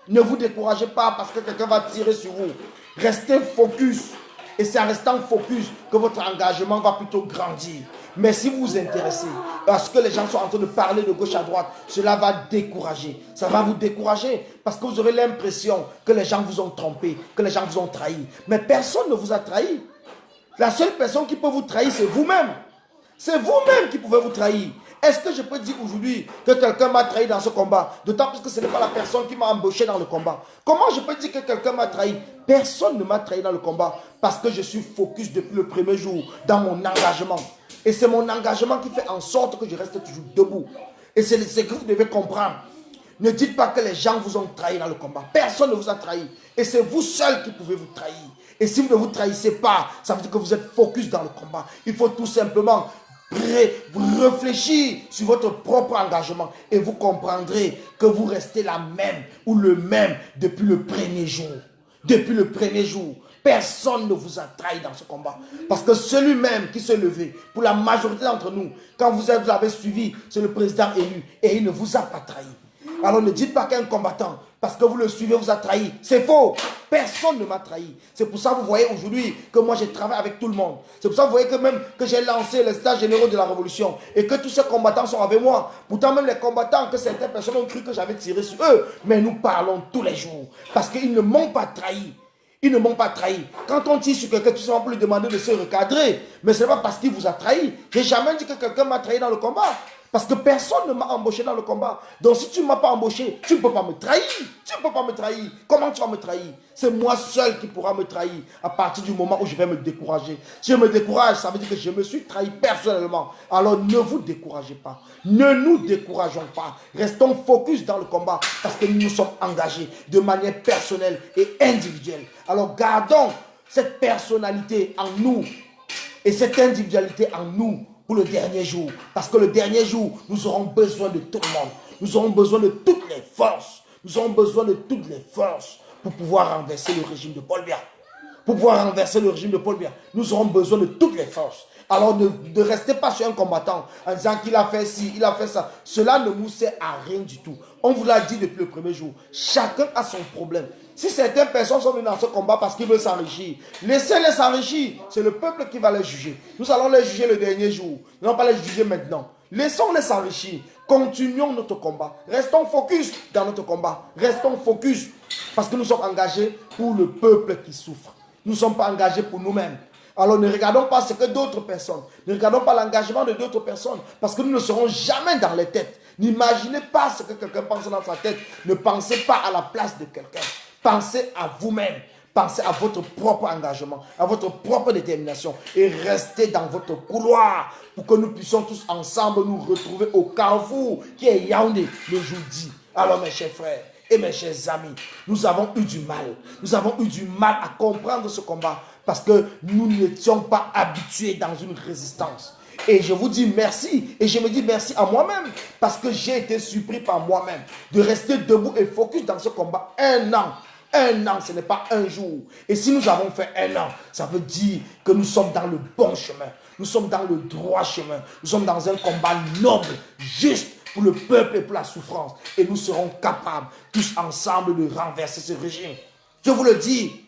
Ne vous découragez pas parce que quelqu'un va tirer sur vous. Restez focus. Et c'est en restant focus que votre engagement va plutôt grandir. Mais si vous vous intéressez à ce que les gens sont en train de parler de gauche à droite, cela va décourager. Ça va vous décourager parce que vous aurez l'impression que les gens vous ont trompé, que les gens vous ont trahi. Mais personne ne vous a trahi. La seule personne qui peut vous trahir, c'est vous-même. C'est vous-même qui pouvez vous trahir. Est-ce que je peux dire aujourd'hui que quelqu'un m'a trahi dans ce combat? D'autant plus que ce n'est pas la personne qui m'a embauché dans le combat. Comment je peux dire que quelqu'un m'a trahi? Personne ne m'a trahi dans le combat parce que je suis focus depuis le premier jour dans mon engagement. Et c'est mon engagement qui fait en sorte que je reste toujours debout. Et c'est ce que vous devez comprendre. Ne dites pas que les gens vous ont trahi dans le combat. Personne ne vous a trahi. Et c'est vous seul qui pouvez vous trahir. Et si vous ne vous trahissez pas, ça veut dire que vous êtes focus dans le combat. Il faut tout simplement réfléchir sur votre propre engagement et vous comprendrez que vous restez la même ou le même depuis le premier jour. Depuis le premier jour, personne ne vous a trahi dans ce combat. Parce que celui-même qui s'est levé, pour la majorité d'entre nous, quand vous l'avez suivi, c'est le président élu et il ne vous a pas trahi. Alors ne dites pas qu'un combattant, parce que vous le suivez, vous a trahi. C'est faux. Personne ne m'a trahi. C'est pour ça que vous voyez aujourd'hui que moi je travaille avec tout le monde. C'est pour ça que vous voyez que même que j'ai lancé les stages généraux de la révolution et que tous ces combattants sont avec moi. Pourtant même les combattants, que certaines personnes ont cru que j'avais tiré sur eux. Mais nous parlons tous les jours. Parce qu'ils ne m'ont pas trahi. Ils ne m'ont pas trahi. Quand on tire sur quelqu'un, tout simplement pour lui demander de se recadrer. Mais ce n'est pas parce qu'il vous a trahi. Je n'ai jamais dit que quelqu'un m'a trahi dans le combat. Parce que personne ne m'a embauché dans le combat. Donc si tu ne m'as pas embauché, tu ne peux pas me trahir. Tu ne peux pas me trahir. Comment tu vas me trahir? C'est moi seul qui pourra me trahir à partir du moment où je vais me décourager. Si je me décourage, ça veut dire que je me suis trahi personnellement. Alors ne vous découragez pas. Ne nous décourageons pas. Restons focus dans le combat parce que nous nous sommes engagés de manière personnelle et individuelle. Alors gardons cette personnalité en nous et cette individualité en nous pour le dernier jour. Parce que le dernier jour, nous aurons besoin de tout le monde. Nous aurons besoin de toutes les forces. Nous aurons besoin de toutes les forces pour pouvoir renverser le régime de Paul Biya. Pour pouvoir renverser le régime de Paul Biya, nous aurons besoin de toutes les forces. Alors ne restez pas sur un combattant en disant qu'il a fait ci, il a fait ça. Cela ne nous sert à rien du tout. On vous l'a dit depuis le premier jour. Chacun a son problème. Si certaines personnes sont venues dans ce combat parce qu'ils veulent s'enrichir, laissez-les s'enrichir. C'est le peuple qui va les juger. Nous allons les juger le dernier jour. Nous n'allons pas les juger maintenant. Laissons-les s'enrichir. Continuons notre combat. Restons focus dans notre combat. Restons focus parce que nous sommes engagés pour le peuple qui souffre. Nous ne sommes pas engagés pour nous-mêmes. Alors ne regardons pas ce que d'autres personnes, ne regardons pas l'engagement de d'autres personnes, parce que nous ne serons jamais dans les têtes. N'imaginez pas ce que quelqu'un pense dans sa tête. Ne pensez pas à la place de quelqu'un. Pensez à vous-même. Pensez à votre propre engagement, à votre propre détermination et restez dans votre couloir pour que nous puissions tous ensemble nous retrouver au carrefour qui est Yaoundé le jeudi. Alors mes chers frères et mes chers amis, nous avons eu du mal. Nous avons eu du mal à comprendre ce combat parce que nous n'étions pas habitués dans une résistance. Et je vous dis merci. Et je me dis merci à moi-même parce que j'ai été surpris par moi-même de rester debout et focus dans ce combat 1 an. 1 an, ce n'est pas un jour. Et si nous avons fait 1 an, ça veut dire que nous sommes dans le bon chemin. Nous sommes dans le droit chemin. Nous sommes dans un combat noble, juste pour le peuple et pour la souffrance. Et nous serons capables, tous ensemble, de renverser ce régime. Je vous le dis,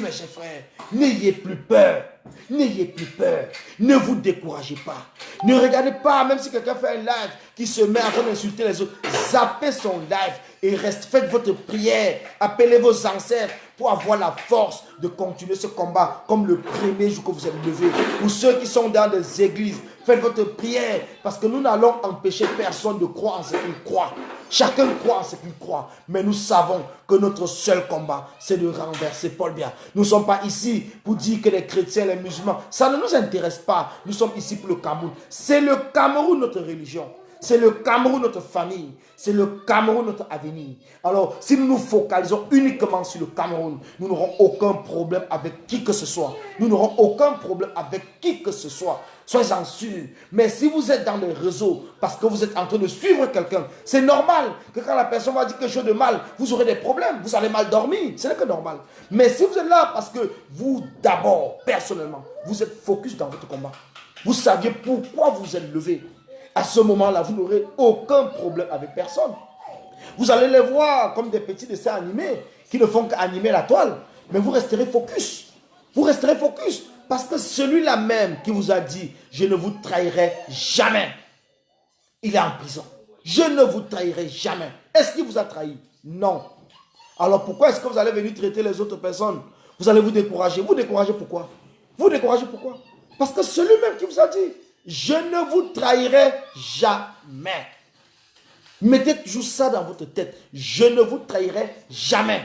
mes chers frères, n'ayez plus peur. N'ayez plus peur. Ne vous découragez pas. Ne regardez pas, même si quelqu'un fait un live qui se met en train d'insulter les autres, zappez son live et faites votre prière. Appelez vos ancêtres pour avoir la force de continuer ce combat comme le premier jour que vous êtes levé. Pour ceux qui sont dans des églises, faites votre prière parce que nous n'allons empêcher personne de croire en ce qu'il croit. Chacun croit en ce qu'il croit, mais nous savons que notre seul combat, c'est de renverser Paul Biya. Nous ne sommes pas ici pour dire que les chrétiens, les musulmans, ça ne nous intéresse pas. Nous sommes ici pour le Cameroun. C'est le Cameroun notre religion. C'est le Cameroun notre famille. C'est le Cameroun notre avenir. Alors, si nous nous focalisons uniquement sur le Cameroun, nous n'aurons aucun problème avec qui que ce soit. Nous n'aurons aucun problème avec qui que ce soit. Soyez-en sûrs. Mais si vous êtes dans les réseaux parce que vous êtes en train de suivre quelqu'un, c'est normal que quand la personne va dire quelque chose de mal, vous aurez des problèmes. Vous allez mal dormir. Ce n'est que normal. Mais si vous êtes là parce que vous, d'abord, personnellement, vous êtes focus dans votre combat. Vous saviez pourquoi vous êtes levé. À ce moment-là, vous n'aurez aucun problème avec personne. Vous allez les voir comme des petits dessins animés qui ne font qu'animer la toile. Mais vous resterez focus. Vous resterez focus. Parce que celui-là même qui vous a dit « Je ne vous trahirai jamais », il est en prison. Je ne vous trahirai jamais. Est-ce qu'il vous a trahi? Non. Alors pourquoi est-ce que vous allez venir traiter les autres personnes? Vous allez vous décourager. Vous découragez pourquoi? Vous découragez pourquoi? Parce que celui-même qui vous a dit « Je ne vous trahirai jamais ». Mettez toujours ça dans votre tête. Je ne vous trahirai jamais.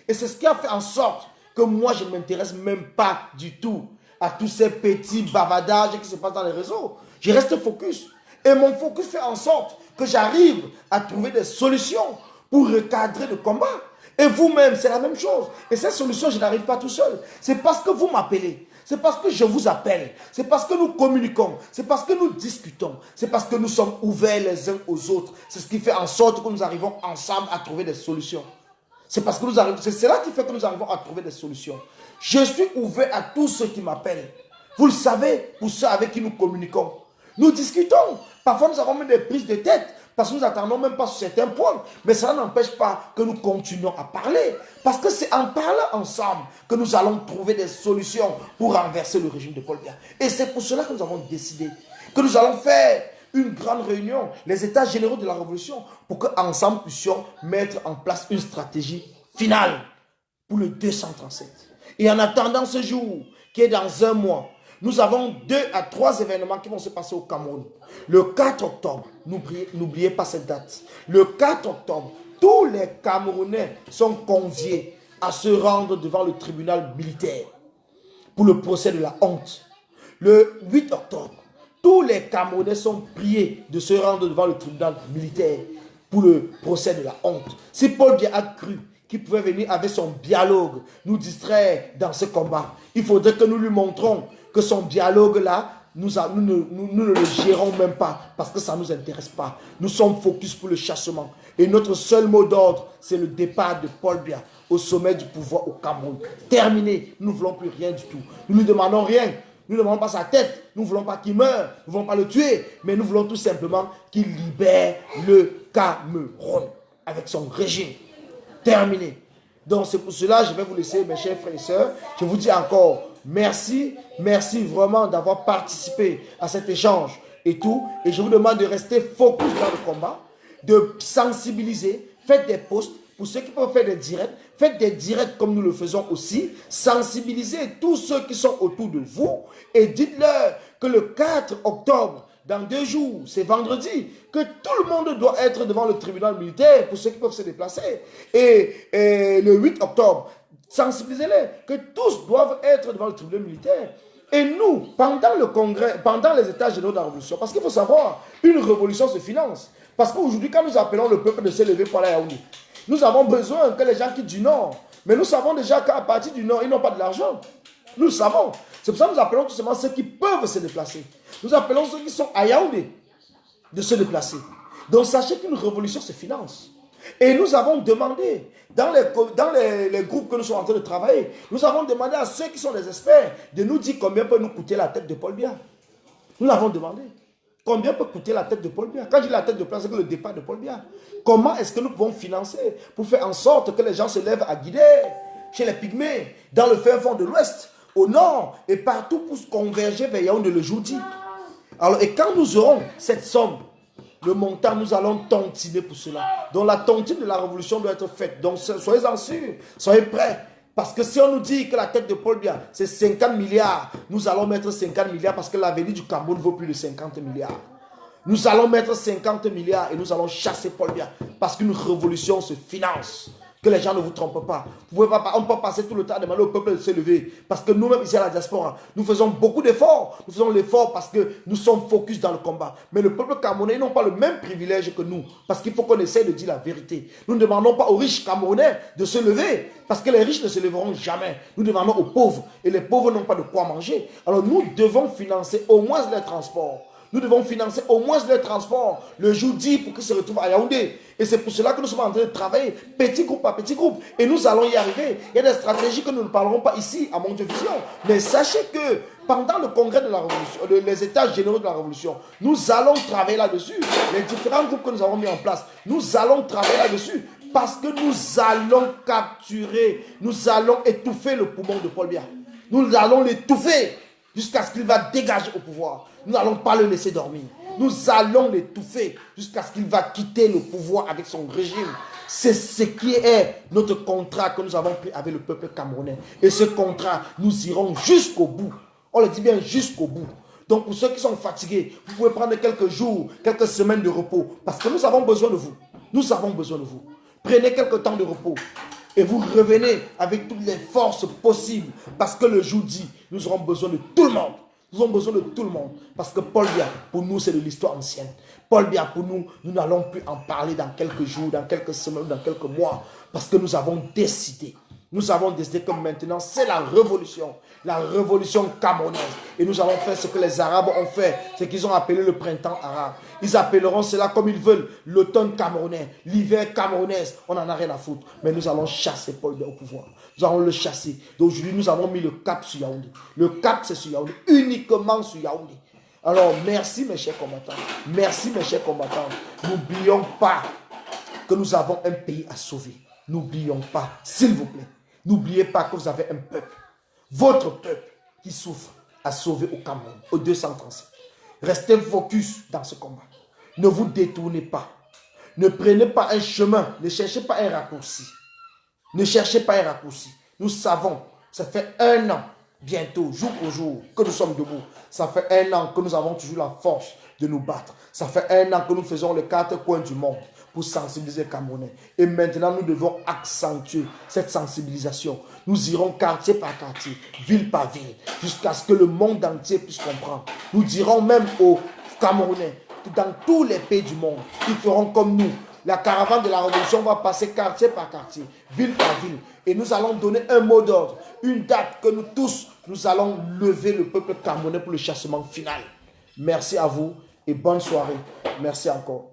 Et c'est ce qui a fait en sorte que moi, je ne m'intéresse même pas du tout à tous ces petits bavardages qui se passent dans les réseaux. Je reste focus. Et mon focus fait en sorte que j'arrive à trouver des solutions pour recadrer le combat. Et vous-même, c'est la même chose. Et cette solution, je n'arrive pas tout seul. C'est parce que vous m'appelez. C'est parce que je vous appelle. C'est parce que nous communiquons. C'est parce que nous discutons. C'est parce que nous sommes ouverts les uns aux autres. C'est ce qui fait en sorte que nous arrivons ensemble à trouver des solutions. C'est parce que nous arrivons, c'est cela qui fait que nous arrivons à trouver des solutions. Je suis ouvert à tous ceux qui m'appellent. Vous le savez, pour ceux avec qui nous communiquons. Nous discutons. Parfois, nous avons même des prises de tête. Parce que nous n'attendons même pas sur certains points. Mais cela n'empêche pas que nous continuons à parler. Parce que c'est en parlant ensemble que nous allons trouver des solutions pour renverser le régime de Paul Biya. Et c'est pour cela que nous avons décidé que nous allons faire une grande réunion, les états généraux de la révolution, pour qu'ensemble nous puissions mettre en place une stratégie finale pour le 237. Et en attendant ce jour, qui est dans un mois, nous avons 2 à 3 événements qui vont se passer au Cameroun. Le 4 octobre, n'oubliez pas cette date. Le 4 octobre, tous les Camerounais sont conviés à se rendre devant le tribunal militaire pour le procès de la honte. Le 8 octobre, tous les Camerounais sont priés de se rendre devant le tribunal militaire pour le procès de la honte. Si Paul Biya a cru qu'il pouvait venir avec son dialogue nous distraire dans ce combat, il faudrait que nous lui montrons que son dialogue-là, nous ne le gérons même pas parce que ça ne nous intéresse pas. Nous sommes focus pour le chassement. Et notre seul mot d'ordre, c'est le départ de Paul Biya au sommet du pouvoir au Cameroun. Terminé, nous ne voulons plus rien du tout. Nous ne demandons rien. Nous ne demandons pas sa tête. Nous ne voulons pas qu'il meure. Nous ne voulons pas le tuer. Mais nous voulons tout simplement qu'il libère le Cameroun avec son régime. Terminé. Donc c'est pour cela, je vais vous laisser, mes chers frères et sœurs. Je vous dis encore merci. Merci vraiment d'avoir participé à cet échange et tout. Et je vous demande de rester focus dans le combat, de sensibiliser. Faites des posts. Pour ceux qui peuvent faire des directs, faites des directs comme nous le faisons aussi. Sensibilisez tous ceux qui sont autour de vous et dites-leur que le 4 octobre, dans 2 jours, c'est vendredi, que tout le monde doit être devant le tribunal militaire pour ceux qui peuvent se déplacer. Et le 8 octobre, sensibilisez-les que tous doivent être devant le tribunal militaire. Et nous, pendant le congrès, pendant les états généraux de la révolution, parce qu'il faut savoir, une révolution se finance. Parce qu'aujourd'hui, quand nous appelons le peuple de se lever pour aller à Yaoundé, nous avons besoin que les gens quittent du Nord. Mais nous savons déjà qu'à partir du Nord, ils n'ont pas de l'argent. Nous le savons. C'est pour ça que nous appelons tout simplement ceux qui peuvent se déplacer. Nous appelons ceux qui sont à Yaoundé de se déplacer. Donc sachez qu'une révolution se finance. Et nous avons demandé, dans les groupes que nous sommes en train de travailler, nous avons demandé à ceux qui sont des experts de nous dire combien peut nous coûter la tête de Paul Biya. Nous l'avons demandé. Combien peut coûter la tête de Paul Biya? Quand je dis la tête de Paul Biya, c'est que le départ de Paul Biya. Comment est-ce que nous pouvons financer pour faire en sorte que les gens se lèvent à Guinée, chez les Pygmées, dans le fin fond de l'Ouest, au Nord, et partout pour se converger vers Yaoundé le jour dit. Alors, et quand nous aurons cette somme, le montant, nous allons tontiner pour cela. Donc la tontine de la révolution doit être faite. Donc soyez-en sûrs, soyez prêts. Parce que si on nous dit que la tête de Paul Biya, c'est 50 milliards, nous allons mettre 50 milliards parce que l'avenir du Cameroun vaut plus de 50 milliards. Nous allons mettre 50 milliards et nous allons chasser Paul Biya parce qu'une révolution se finance. Que les gens ne vous trompent pas. On ne peut pas passer tout le temps à demander au peuple de se lever. Parce que nous-mêmes ici à la diaspora, nous faisons beaucoup d'efforts. Nous faisons l'effort parce que nous sommes focus dans le combat. Mais le peuple camerounais n'ont pas le même privilège que nous. Parce qu'il faut qu'on essaie de dire la vérité. Nous ne demandons pas aux riches camerounais de se lever. Parce que les riches ne se lèveront jamais. Nous demandons aux pauvres. Et les pauvres n'ont pas de quoi manger. Alors nous devons financer au moins les transports. Nous devons financer au moins le transport le jour dit pour qu'ils se retrouvent à Yaoundé. Et c'est pour cela que nous sommes en train de travailler petit groupe par petit groupe. Et nous allons y arriver. Il y a des stratégies que nous ne parlerons pas ici à Mon Dieu Vision. Mais sachez que pendant le congrès de la révolution, les états généraux de la révolution, nous allons travailler là-dessus. Les différents groupes que nous avons mis en place, nous allons travailler là-dessus. Parce que nous allons capturer, nous allons étouffer le poumon de Paul Biya. Nous allons l'étouffer jusqu'à ce qu'il va dégager au pouvoir. Nous n'allons pas le laisser dormir. Nous allons l'étouffer jusqu'à ce qu'il va quitter le pouvoir avec son régime. C'est ce qui est notre contrat que nous avons pris avec le peuple camerounais. Et ce contrat, nous irons jusqu'au bout. On le dit bien jusqu'au bout. Donc pour ceux qui sont fatigués, vous pouvez prendre quelques jours, quelques semaines de repos. Parce que nous avons besoin de vous. Nous avons besoin de vous. Prenez quelques temps de repos. Et vous revenez avec toutes les forces possibles. Parce que le jour dit, nous aurons besoin de tout le monde. Nous avons besoin de tout le monde. Parce que Paul Biya, pour nous, c'est de l'histoire ancienne. Paul Biya, pour nous, nous n'allons plus en parler dans quelques jours, dans quelques semaines, dans quelques mois. Parce que nous avons décidé. Nous avons décidé que maintenant, c'est la révolution camerounaise. Et nous allons faire ce que les Arabes ont fait, ce qu'ils ont appelé le printemps arabe. Ils appelleront cela comme ils veulent, l'automne camerounais, l'hiver camerounais. On n'en a rien à foutre. Mais nous allons chasser Paul Biya au pouvoir. Nous allons le chasser. D'aujourd'hui, nous avons mis le cap sur Yaoundé. Le cap, c'est sur Yaoundé, uniquement sur Yaoundé. Alors, merci mes chers combattants. Merci mes chers combattants. N'oublions pas que nous avons un pays à sauver. N'oublions pas, s'il vous plaît. N'oubliez pas que vous avez un peuple, votre peuple qui souffre à sauver au Cameroun, au 237. Restez focus dans ce combat. Ne vous détournez pas. Ne prenez pas un chemin. Ne cherchez pas un raccourci. Ne cherchez pas un raccourci. Nous savons, ça fait 1 an, bientôt, jour pour jour, que nous sommes debout. Ça fait 1 an que nous avons toujours la force de nous battre. Ça fait 1 an que nous faisons les 4 coins du monde pour sensibiliser les Camerounais. Et maintenant, nous devons accentuer cette sensibilisation. Nous irons quartier par quartier, ville par ville, jusqu'à ce que le monde entier puisse comprendre. Nous dirons même aux Camerounais que dans tous les pays du monde, ils feront comme nous. La caravane de la révolution va passer quartier par quartier, ville par ville. Et nous allons donner un mot d'ordre, une date que nous tous, nous allons lever le peuple camerounais pour le chassement final. Merci à vous et bonne soirée. Merci encore.